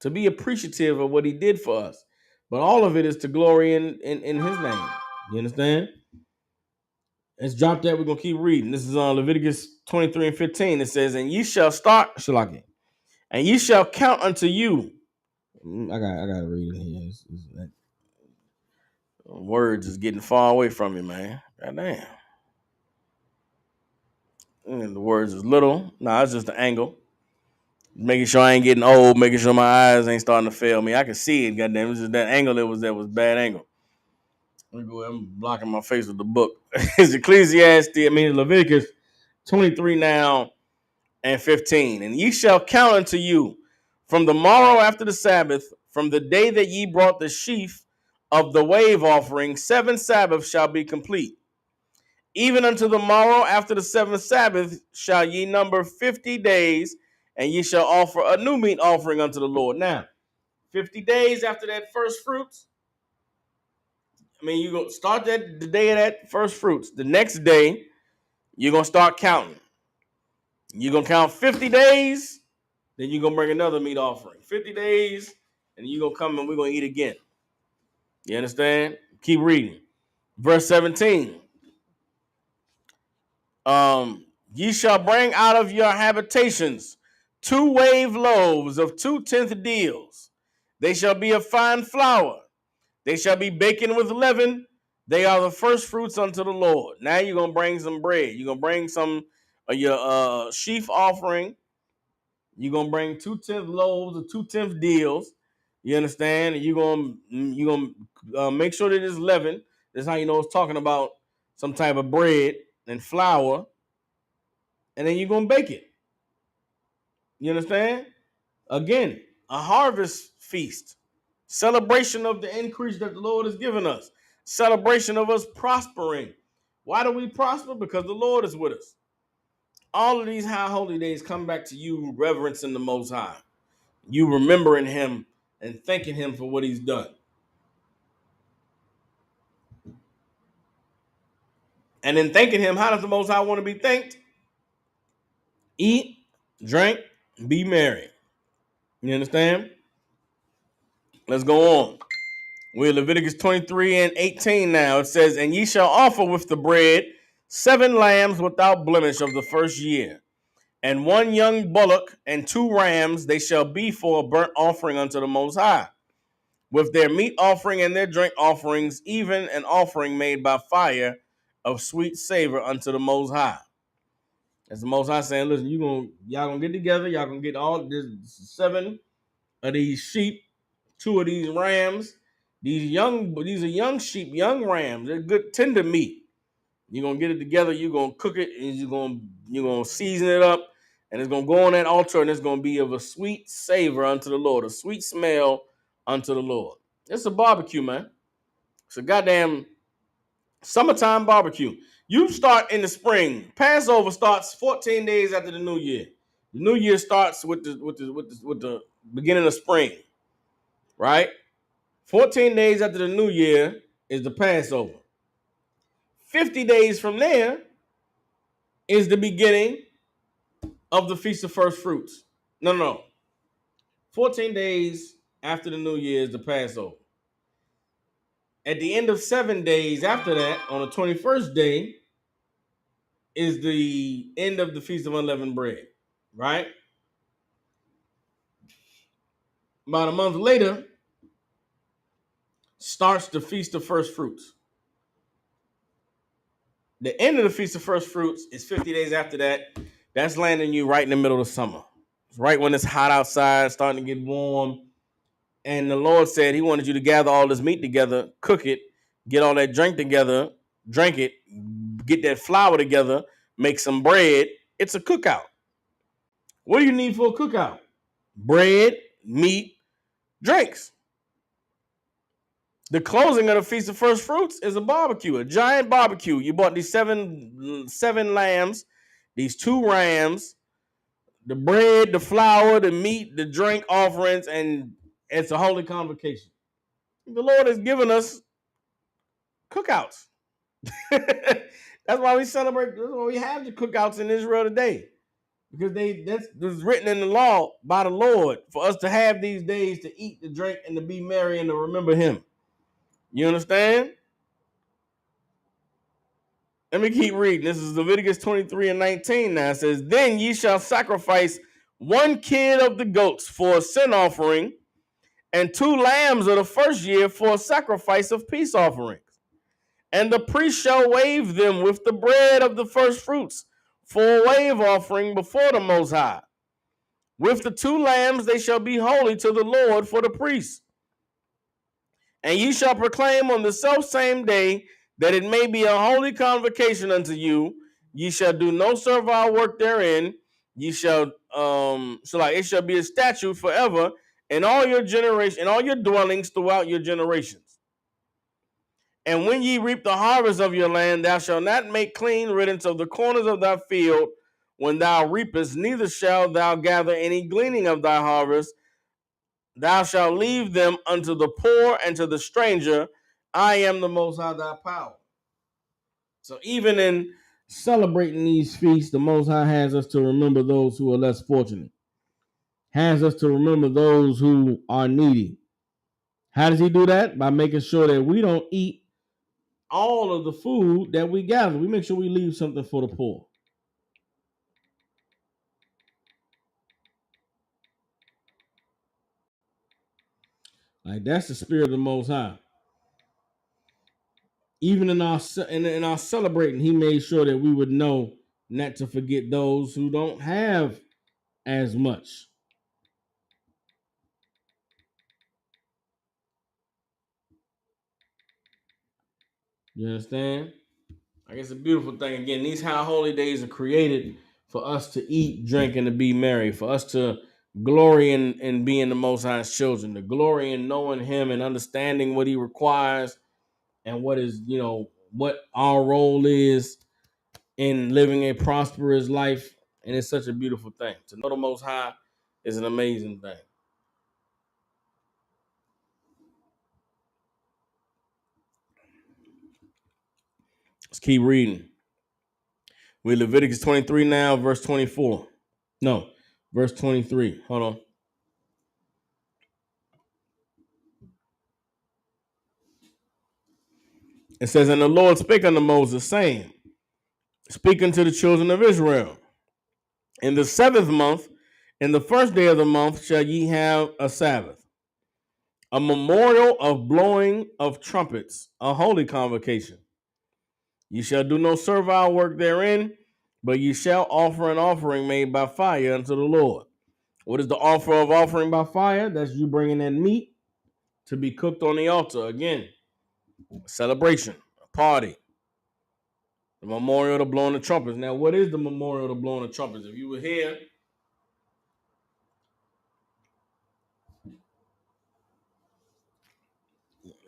to be appreciative of what he did for us. But all of it is to glory in his name. You understand? Let's drop that. We're gonna keep reading. This is on Leviticus 23 and 15. It says, and ye shall start, Shalaki, and ye shall count unto you. I gotta read it here. Words is getting far away from you, man. God damn. And the words is little. Nah, it's just the angle. Making sure I ain't getting old, making sure my eyes ain't starting to fail me. I can see it, goddamn. It's just that angle that was bad angle. I'm blocking my face with the book. It's Leviticus 23 now and 15. And ye shall count unto you from the morrow after the Sabbath, from the day that ye brought the sheaf of the wave offering, 7 Sabbaths shall be complete. Even unto the morrow after the 7th Sabbath shall ye number 50 days, and ye shall offer a new meat offering unto the Lord. Now, 50 days after that first fruits, you're going to start the day of that first fruits. The next day, you're going to start counting. You're going to count 50 days, then you're going to bring another meat offering. 50 days, and you're going to come and we're going to eat again. You understand? Keep reading. Verse 17. Ye shall bring out of your habitations 2 wave loaves of 2/10 deals. They shall be of fine flour. They shall be baking with leaven. They are the first fruits unto the Lord. Now you're going to bring some bread. You're going to bring some of your sheaf offering. You're going to bring 2/10 loaves of 2/10 deals. You understand? And you're going to make sure that it's leaven. That's how you know it's talking about some type of bread and flour, and then you're going to bake it. You understand? Again, a harvest feast, celebration of the increase that the Lord has given us, celebration of us prospering. Why do we prosper? Because the Lord is with us. All of these high holy days come back to you reverencing the Most High, you remembering Him and thanking Him for what He's done. And in thanking Him, how does the Most High want to be thanked? Eat, drink, be merry. You understand? Let's go on. We're in Leviticus 23 and 18 now. It says, and ye shall offer with the bread 7 lambs without blemish of the first year, and 1 young bullock and 2 rams, they shall be for a burnt offering unto the Most High, with their meat offering and their drink offerings, even an offering made by fire of sweet savor unto the Most High. That's the Most High saying, listen, y'all gonna get together, y'all gonna get all this 7 of these sheep, 2 of these rams. These are young sheep, young rams. They're good tender meat. You're gonna get it together, you're gonna cook it, and you're gonna season it up, and it's gonna go on that altar, and it's gonna be of a sweet savor unto the Lord, a sweet smell unto the Lord. It's a barbecue, man. It's a goddamn summertime barbecue. You start in the spring. Passover starts 14 days after the New Year. The New Year starts with the beginning of spring, right? 14 days after the New Year is the Passover. 50 days from there is the beginning of the Feast of First Fruits. No. 14 days after the New Year is the Passover. At the end of 7 days after that, on the 21st day, is the end of the Feast of Unleavened Bread, right? About a month later, starts the Feast of First Fruits. The end of the Feast of First Fruits is 50 days after that. That's landing you right in the middle of summer. It's right when it's hot outside, starting to get warm. And the Lord said He wanted you to gather all this meat together, cook it, get all that drink together, drink it, get that flour together, make some bread. It's a cookout. What do you need for a cookout? Bread, meat, drinks. The closing of the Feast of First Fruits is a barbecue, a giant barbecue. You bought these seven lambs, these 2 rams, the bread, the flour, the meat, the drink offerings, and it's a holy convocation. The Lord has given us cookouts. That's why we celebrate. That's why we have the cookouts in Israel today, because that's written in the law by the Lord for us to have these days to eat, to drink, and to be merry and to remember Him. You understand? Let me keep reading. This is Leviticus 23 and 19 now. It says, then ye shall sacrifice 1 kid of the goats for a sin offering, and 2 lambs of the first year for a sacrifice of peace offerings. And the priest shall wave them with the bread of the first fruits for a wave offering before the Most High. With the 2 lambs they shall be holy to the Lord for the priest. And ye shall proclaim on the selfsame day that it may be a holy convocation unto you. Ye shall do no servile work therein. Ye shall it shall be a statute forever in all your generation, in all your dwellings throughout your generations. And when ye reap the harvest of your land, thou shalt not make clean riddance of the corners of thy field when thou reapest, neither shalt thou gather any gleaning of thy harvest. Thou shalt leave them unto the poor and to the stranger. I am the Most High thy power. So even in celebrating these feasts, the Most High has us to remember those who are less fortunate, has us to remember those who are needy. How does He do that? By making sure that we don't eat all of the food that we gather. We make sure we leave something for the poor. Like, that's the spirit of the Most High. Even in our celebrating, He made sure that we would know not to forget those who don't have as much. You understand? Like, it's a beautiful thing. Again, these high holy days are created for us to eat, drink, and to be merry, for us to glory in being the Most High's children, to glory in knowing Him and understanding what He requires and what is, what our role is in living a prosperous life. And it's such a beautiful thing. To know the Most High is an amazing thing. Let's keep reading. We're Leviticus 23 now, verse 24. No, verse 23. Hold on. It says, and the Lord spake unto Moses, saying, speak unto the children of Israel. In the 7th month, in the first day of the month, shall ye have a Sabbath, a memorial of blowing of trumpets, a holy convocation. Ye shall do no servile work therein, but ye shall offer an offering made by fire unto the Lord. What is the offer of offering by fire? That's you bringing in meat to be cooked on the altar. Again, a celebration, a party. The memorial to blowing the trumpets. Now, what is the memorial to blowing the trumpets? If you were here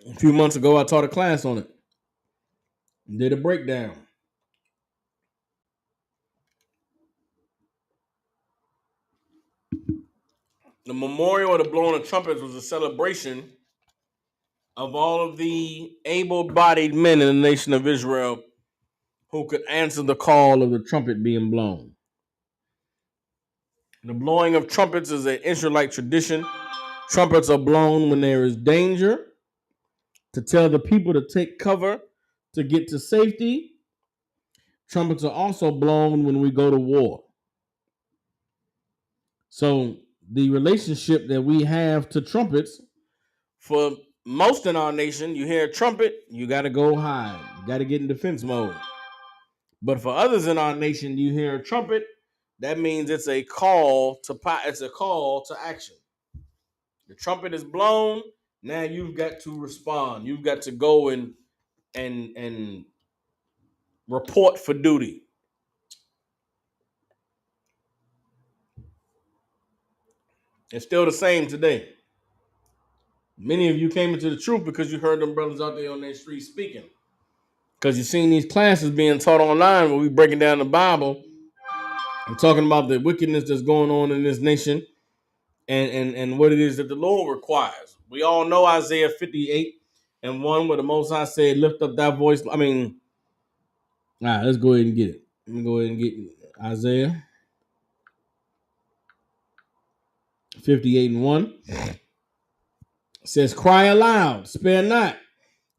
a few months ago, I taught a class on it. Did a breakdown. The memorial of the blowing of trumpets was a celebration of all of the able-bodied men in the nation of Israel who could answer the call of the trumpet being blown. The blowing of trumpets is an Israelite tradition. Trumpets are blown when there is danger, to tell the people to take cover, to get to safety. Trumpets are also blown when we go to war. So the relationship that we have to trumpets, for most in our nation, you hear a trumpet, you got to go hide. You got to get in defense mode. But for others in our nation, you hear a trumpet, that means it's a call to action. The trumpet is blown. Now you've got to respond. You've got to go and report for duty. It's still the same today. Many of you came into the truth because you heard them brothers out there on their street speaking. Because you've seen these classes being taught online where we breaking down the Bible and talking about the wickedness that's going on in this nation and what it is that the Lord requires. We all know Isaiah 58:1, where the Most High said, lift up thy voice. All right, let's go ahead and get it. Let me go ahead and get Isaiah 58:1. It says, cry aloud, spare not.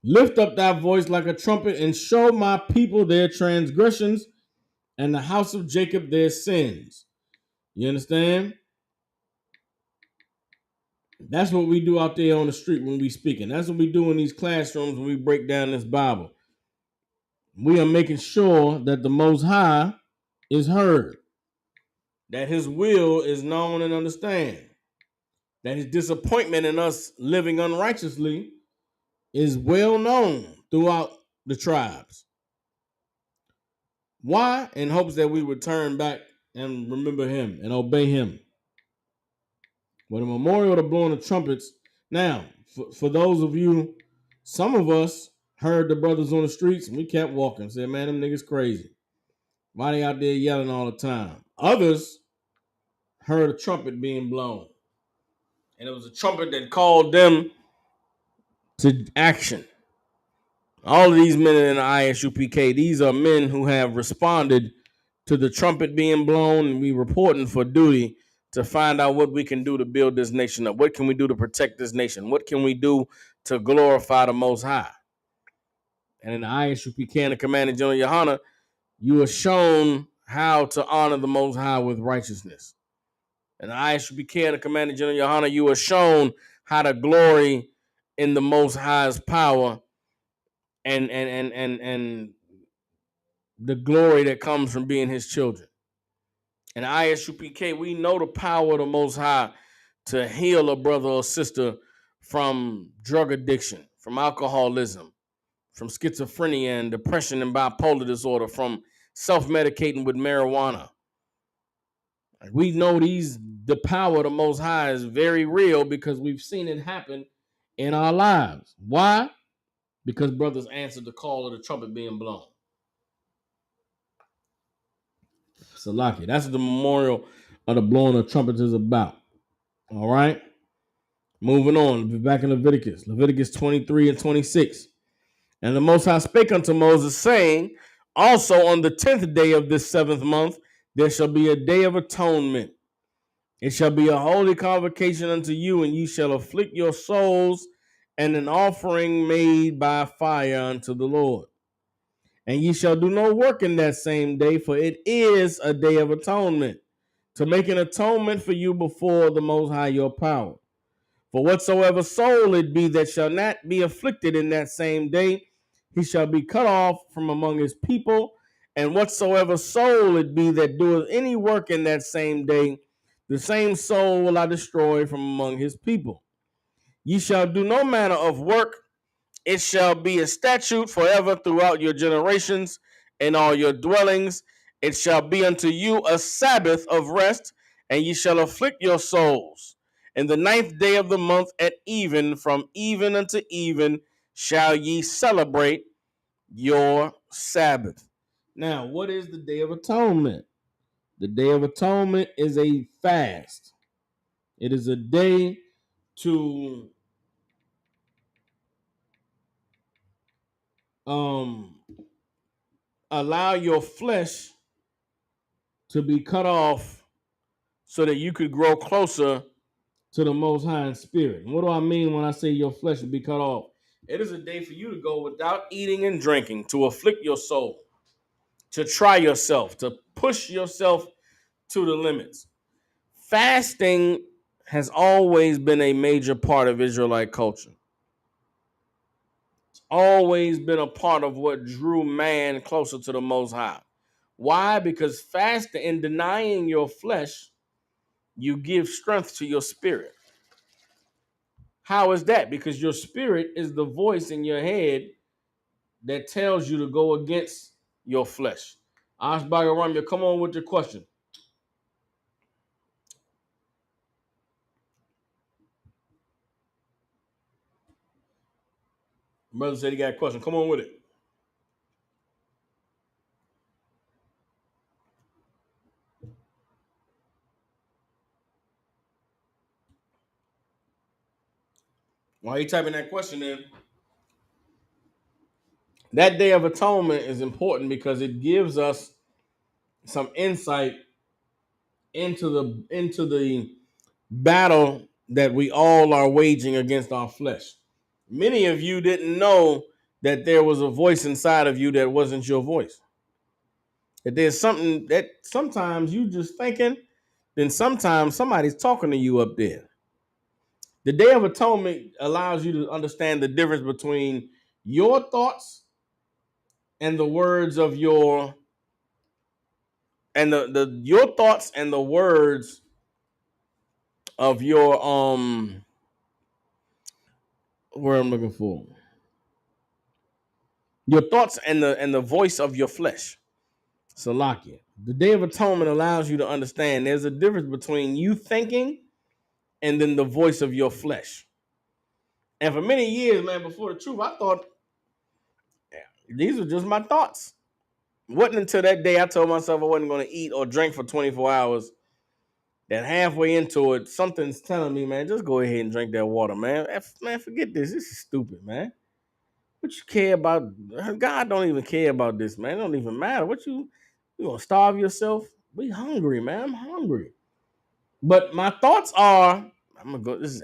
Lift up thy voice like a trumpet and show my people their transgressions and the house of Jacob their sins. You understand? That's what we do out there on the street when we speaking. That's what we do in these classrooms when we break down this Bible. We are making sure that the Most High is heard, that His will is known and understand, that His disappointment in us living unrighteously is well known throughout the tribes. Why? In hopes that we would turn back and remember Him and obey Him. With a memorial to blowing the trumpets. Now, for those of you, some of us heard the brothers on the streets and we kept walking. Said, man, them niggas crazy. Why they out there yelling all the time? Others heard a trumpet being blown. And it was a trumpet that called them to action. All of these men in the ISUPK, these are men who have responded to the trumpet being blown, and we reporting for duty to find out what we can do to build this nation up. What can we do to protect this nation? What can we do to glorify the Most High? And in the ISUPK and the Commander General Hachaanakah, you are shown how to honor the Most High with righteousness. And the ISUPK and the Commander General Hachaanakah, you are shown how to glory in the Most High's power and the glory that comes from being His children. In ISUPK, we know the power of the Most High to heal a brother or sister from drug addiction, from alcoholism, from schizophrenia and depression and bipolar disorder, from self-medicating with marijuana. We know the power of the Most High is very real because we've seen it happen in our lives. Why? Because brothers answered the call of the trumpet being blown. Salaki. That's what the memorial of the blowing of trumpets is about. All right. Moving on. Back in Leviticus. Leviticus 23 and 26. And the Most High spake unto Moses, saying, also on the 10th day of this 7th month, there shall be a day of atonement. It shall be a holy convocation unto you, and ye shall afflict your souls, and an offering made by fire unto the Lord. And ye shall do no work in that same day, for it is a day of atonement, to make an atonement for you before the Most High your power. For whatsoever soul it be that shall not be afflicted in that same day, he shall be cut off from among his people. And whatsoever soul it be that doeth any work in that same day, the same soul will I destroy from among his people. Ye shall do no manner of work. It shall be a statute forever throughout your generations and all your dwellings. It shall be unto you a Sabbath of rest, and ye shall afflict your souls. In the 9th day of the month at even, from even unto even, shall ye celebrate your Sabbath. Now, what is the Day of Atonement? The Day of Atonement is a fast. It is a day to allow your flesh to be cut off so that you could grow closer to the Most High in spirit. And what do I mean when I say your flesh will be cut off? It is a day for you to go without eating and drinking, to afflict your soul, to try yourself, to push yourself to the limits. Fasting has always been a major part of Israelite culture. It's always been a part of what drew man closer to the Most High. Why? Because fasting and denying your flesh, you give strength to your spirit. How is that? Because your spirit is the voice in your head that tells you to go against your flesh. Ashbaga Ramya, come on with your question. Brother said he got a question. Come on with it. While you typing that question in, that Day of Atonement is important because it gives us some insight into the battle that we all are waging against our flesh. Many of you didn't know that there was a voice inside of you that wasn't your voice. That there's something that sometimes you just thinking, then sometimes somebody's talking to you up there. The Day of Atonement allows you to understand the difference between your thoughts and the words of your and the your thoughts and the words of your where I'm looking for. Your thoughts and the voice of your flesh. Salakia. The Day of Atonement allows you to understand there's a difference between you thinking and then the voice of your flesh. And for many years, man, before the truth, I thought these were just my thoughts. It wasn't until that day I told myself I wasn't going to eat or drink for 24 hours that halfway into it, something's telling me, man, just go ahead and drink that water, man. Man, forget this. This is stupid, man. What you care about? God don't even care about this, man. It don't even matter. You gonna starve yourself? We hungry, man. I'm hungry. But my thoughts are, I'm gonna go. This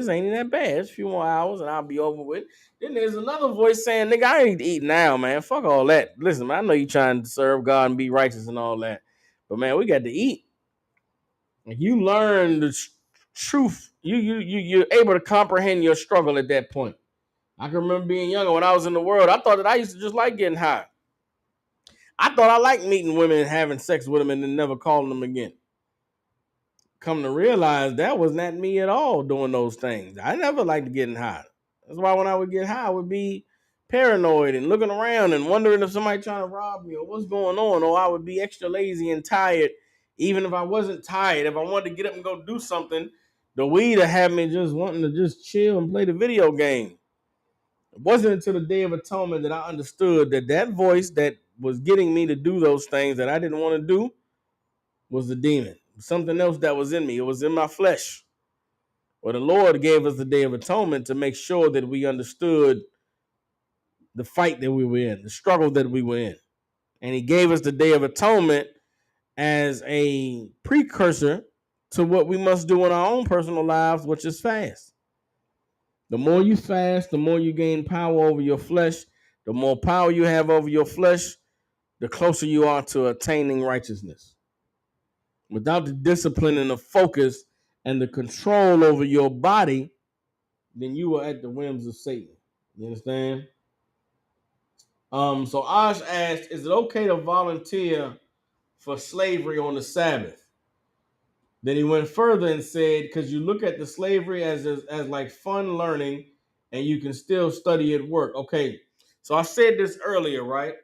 ain't that bad. It's a few more hours and I'll be over with. Then there's another voice saying, "Nigga, I need to eat now, man. Fuck all that. Listen, man, I know you trying to serve God and be righteous and all that, but man, we got to eat. And you learn the truth. You're able to comprehend your struggle at that point. I can remember being younger when I was in the world. I thought that I used to just like getting high. I thought I liked meeting women and having sex with them and then never calling them again. Come to realize that was not me at all doing those things. I never liked getting high. That's why when I would get high, I would be paranoid and looking around and wondering if somebody trying to rob me or what's going on, or I would be extra lazy and tired. Even if I wasn't tired, if I wanted to get up and go do something, the weed would have me just wanting to just chill and play the video game. It wasn't until the Day of Atonement that I understood that that voice that was getting me to do those things that I didn't want to do was the demon. Something else that was in me. It was in my flesh. Well, the Lord gave us the Day of Atonement to make sure that we understood the fight that we were in, the struggle that we were in. And he gave us the Day of Atonement as a precursor to what we must do in our own personal lives, which is fast. The more you fast, the more you gain power over your flesh. The more power you have over your flesh, the closer you are to attaining righteousness. Without the discipline and the focus and the control over your body, then you are at the whims of Satan. You understand? So Ash asked, is it okay to volunteer for slavery on the Sabbath? Then he went further and said, because you look at the slavery as like fun learning and you can still study at work. Okay, so I said this earlier, right?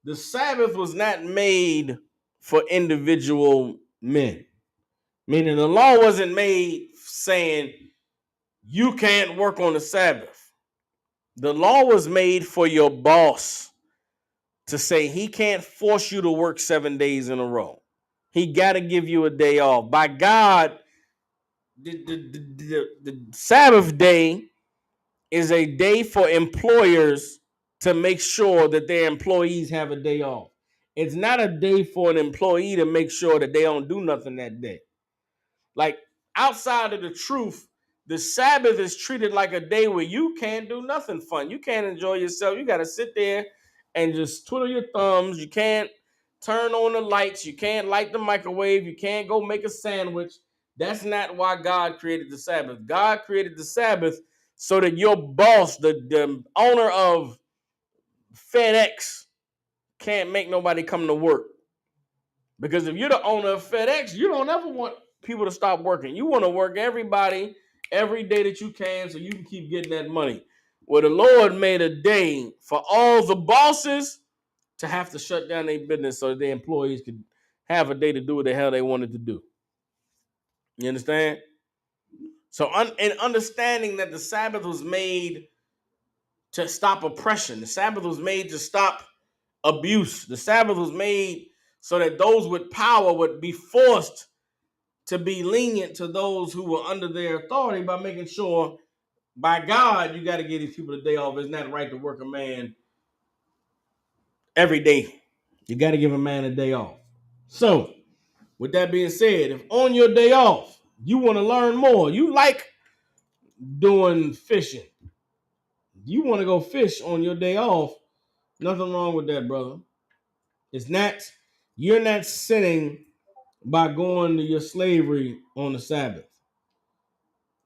The Sabbath was not made for individual men, meaning the law wasn't made saying you can't work on the Sabbath. The law was made for your boss to say he can't force you to work 7 days in a row. He got to give you a day off. By God, the Sabbath day is a day for employers to make sure that their employees have a day off. It's not a day for an employee to make sure that they don't do nothing that day. Like, outside of the truth, the Sabbath is treated like a day where you can't do nothing fun. You can't enjoy yourself. You got to sit there and just twiddle your thumbs. You can't turn on the lights. You can't light the microwave. You can't go make a sandwich. That's not why God created the Sabbath. God created the Sabbath so that your boss, the owner of FedEx, can't make nobody come to work. Because if you're the owner of FedEx, you don't ever want people to stop working. You want to work everybody every day that you can so you can keep getting that money. Well, the Lord made a day for all the bosses to have to shut down their business so that their employees could have a day to do what the hell they wanted to do. You understand? So, in understanding that the Sabbath was made to stop oppression, the Sabbath was made to stop abuse, the Sabbath was made so that those with power would be forced to be lenient to those who were under their authority by making sure, by God, you got to give these people a day off. It's not right to work a man every day. You got to give a man a day off. So, with that being said, if on your day off, you want to learn more, you like doing fishing, you want to go fish on your day off, nothing wrong with that, brother. It's not, you're not sinning by going to your slavery on the Sabbath.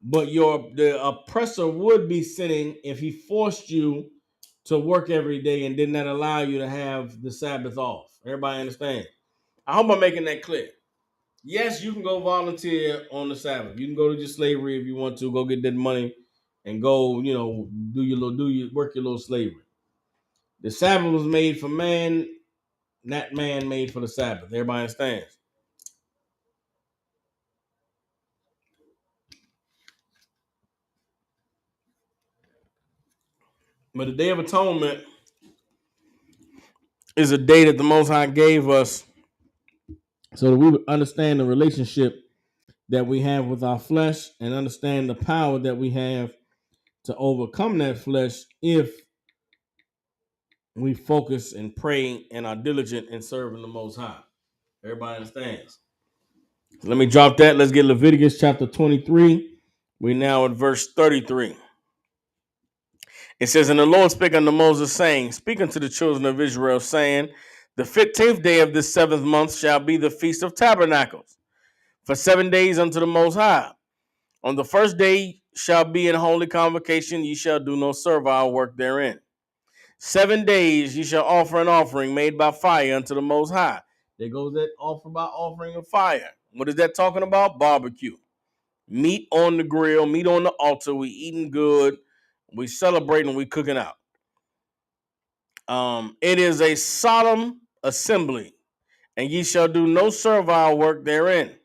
But the oppressor would be sinning if he forced you to work every day and did not allow you to have the Sabbath off. Everybody understand? I hope I'm making that clear. Yes, you can go volunteer on the Sabbath. You can go to your slavery if you want to, go get that money and go, work your little slavery. The Sabbath was made for man, not man made for the Sabbath. Everybody understands? But the Day of Atonement is a day that the Most High gave us so that we would understand the relationship that we have with our flesh and understand the power that we have to overcome that flesh if we focus and pray and are diligent in serving the Most High. Everybody understands? So let me drop that. Let's get Leviticus chapter 23. We're now at verse 33. It says, and the Lord spake unto Moses, saying, speak unto the children of Israel, saying, the 15th day of this 7th month shall be the Feast of Tabernacles, for 7 days unto the Most High. On the first day shall be an holy convocation, ye shall do no servile work therein. 7 days ye shall offer an offering made by fire unto the Most High. There goes that offer by offering of fire. What is that talking about? Barbecue. Meat on the grill, meat on the altar. We eating good. We celebrating. We cooking out. It is a solemn assembly, and ye shall do no servile work therein.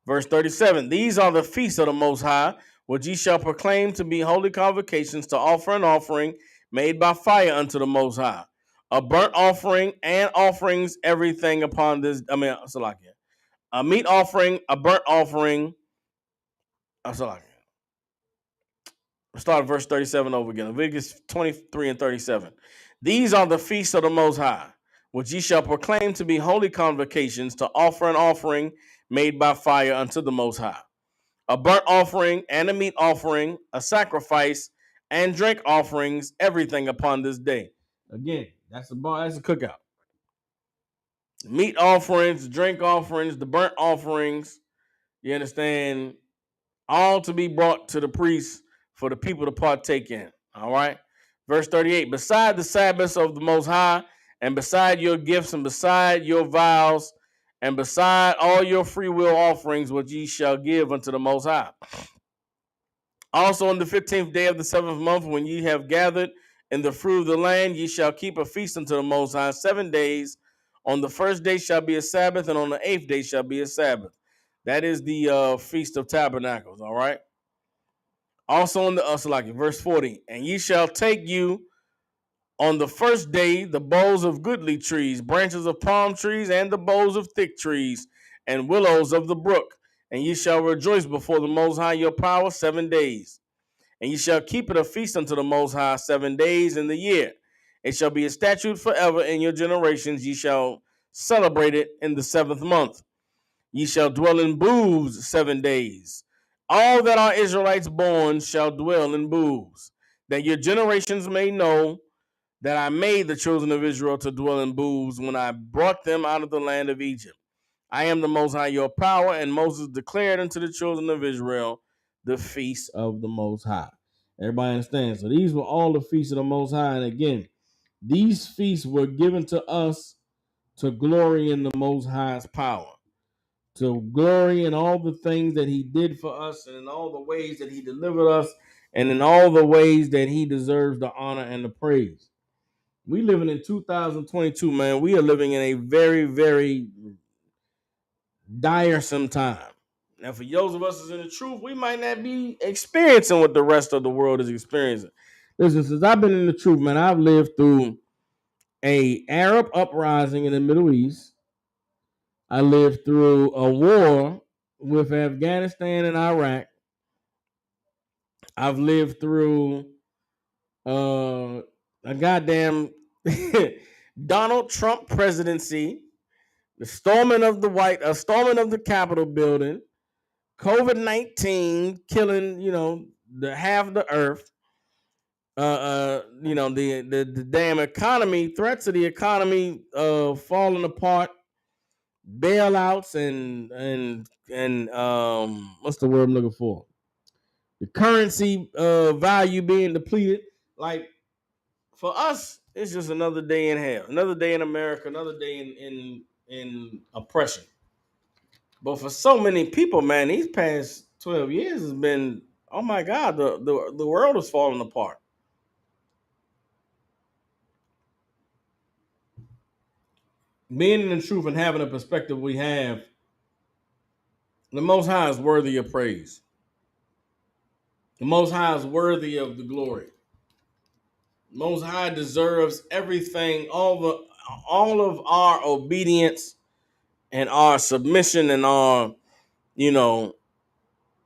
Verse 37, these are the feasts of the Most High, which ye shall proclaim to be holy convocations, to offer an offering made by fire unto the Most High, a burnt offering and offerings, everything upon this. A meat offering, a burnt offering. Start at verse 37 over again. Leviticus 23 and 37. These are the feasts of the Most High, which ye shall proclaim to be holy convocations, to offer an offering made by fire unto the Most High, a burnt offering and a meat offering, a sacrifice and drink offerings, everything upon this day. Again, that's a cookout. Meat offerings, drink offerings, the burnt offerings, you understand, all to be brought to the priest for the people to partake in. All right. Verse 38, beside the Sabbaths of the Most High, and beside your gifts, and beside your vows, and beside all your free will offerings, which ye shall give unto the Most High. Also on the 15th day of the 7th month, when ye have gathered in the fruit of the land, ye shall keep a feast unto the Most High 7 days. On the first day shall be a Sabbath, and on the 8th day shall be a Sabbath. That is the Feast of Tabernacles, all right? Also in the verse 40, and ye shall take you on the first day the boughs of goodly trees, branches of palm trees, and the boughs of thick trees, and willows of the brook. And ye shall rejoice before the Most High your power 7 days. And ye shall keep it a feast unto the Most High 7 days in the year. It shall be a statute forever in your generations. Ye shall celebrate it in the 7th month. Ye shall dwell in booths 7 days. All that are Israelites born shall dwell in booths, that your generations may know that I made the children of Israel to dwell in booths when I brought them out of the land of Egypt. I am the Most High your power. And Moses declared unto the children of Israel the feast of the Most High. Everybody understands? So these were all the feasts of the Most High. And again, these feasts were given to us to glory in the Most High's power, to glory in all the things that he did for us, and in all the ways that he delivered us, and in all the ways that he deserves the honor and the praise. We living in 2022, man. We are living in a very, very dire time. Now, for those of us that's in the truth, we might not be experiencing what the rest of the world is experiencing. Listen, since I've been in the truth, man, I've lived through a Arab uprising in the Middle East. I lived through a war with Afghanistan and Iraq. I've lived through a goddamn Donald Trump presidency, the storming of the Capitol building, COVID-19 killing, the half of the earth. The damn economy, threats of the economy falling apart, bailouts and what's the word I'm looking for? The currency value being depleted. Like, for us, it's just another day in hell, another day in America, another day in oppression. But for so many people, man, these past 12 years has been, oh my God, the world is falling apart. Being in the truth and having a perspective we have, the Most High is worthy of praise. The Most High is worthy of the glory. The Most High deserves everything, all of our obedience and our submission and our, you know,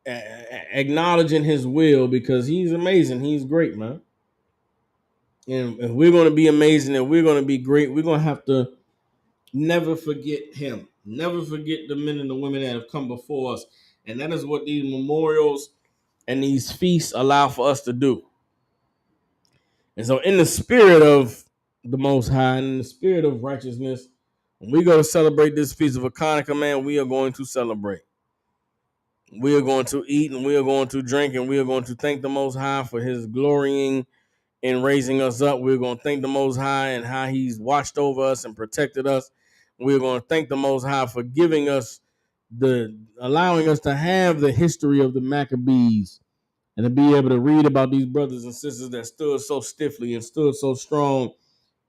acknowledging his will, because he's amazing. He's great, man. And if we're going to be amazing and we're going to be great, we're going to have to never forget him. Never forget the men and the women that have come before us. And that is what these memorials and these feasts allow for us to do. And so in the spirit of the Most High and in the spirit of righteousness, when we go to celebrate this feast of Hachaanakah, man, we are going to celebrate. We are going to eat and we are going to drink and we are going to thank the Most High for his glorying in raising us up. We're going to thank the Most High and how he's watched over us and protected us. We're going to thank the Most High for giving us allowing us to have the history of the Maccabees and to be able to read about these brothers and sisters that stood so stiffly and stood so strong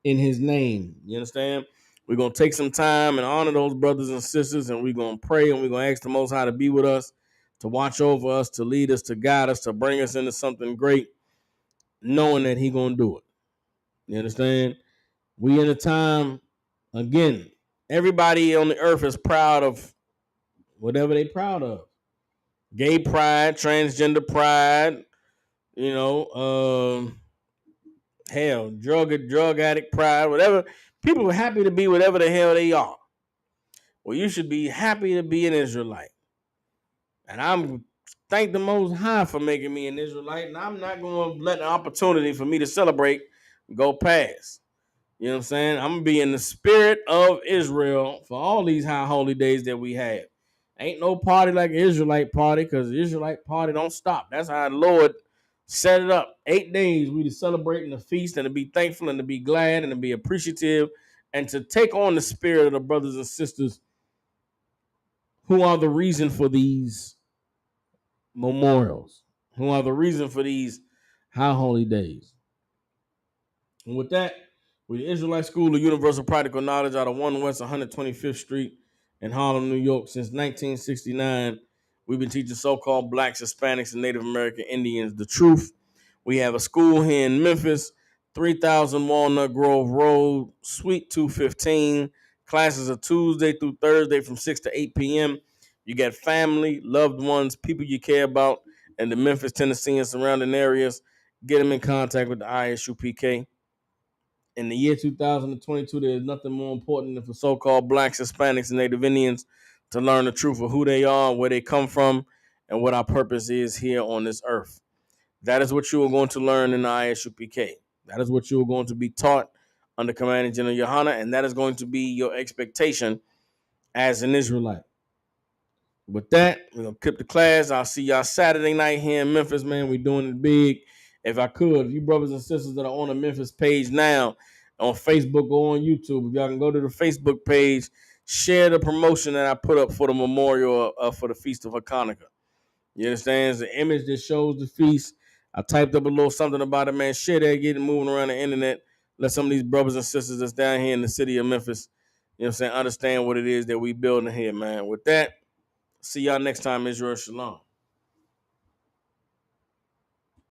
in his name. You understand? We're going to take some time and honor those brothers and sisters, and we're going to pray, and we're going to ask the Most High to be with us, to watch over us, to lead us, to guide us, to bring us into something great, knowing that He going to do it. You understand? We in a time, again, everybody on the earth is proud of whatever they proud of. Gay pride, transgender pride, you know, hell, drug addict pride, whatever. People are happy to be whatever the hell they are. Well, you should be happy to be an Israelite. And I'm thank the Most High for making me an Israelite, and I'm not going to let the opportunity for me to celebrate go past. You know what I'm saying? I'm going to be in the spirit of Israel for all these high holy days that we have. Ain't no party like an Israelite party, because the Israelite party don't stop. That's how the Lord set it up. 8 days we to celebrate and to feast and to be thankful and to be glad and to be appreciative and to take on the spirit of the brothers and sisters who are the reason for these memorials, who are the reason for these high holy days. And with that, we're the Israelite School of Universal Practical Knowledge out of 1 West 125th Street in Harlem, New York. Since 1969, we've been teaching so-called blacks, Hispanics, and Native American Indians the truth. We have a school here in Memphis, 3000 Walnut Grove Road, Suite 215. Classes are Tuesday through Thursday from 6 to 8 p.m. You got family, loved ones, people you care about in the Memphis, Tennessee, and surrounding areas. Get them in contact with the ISUPK. In the year 2022, there is nothing more important than for so-called blacks, Hispanics, and Native Indians to learn the truth of who they are, where they come from, and what our purpose is here on this earth. That is what you are going to learn in the ISUPK. That is what you are going to be taught under Commanding General Hachaanakah, and that is going to be your expectation as an Israelite. With that, we're going to clip the class. I'll see y'all Saturday night here in Memphis, man. We're doing it big. If I could, if you brothers and sisters that are on the Memphis page now, on Facebook or on YouTube, if y'all can go to the Facebook page, share the promotion that I put up for the memorial for the Feast of Hachaanakah. You understand? It's the image that shows the feast. I typed up a little something about it, man. Share that, get it moving around the internet. Let some of these brothers and sisters that's down here in the city of Memphis, you know what I'm saying, understand what it is that we building here, man. With that, see y'all next time. Israel Shalom.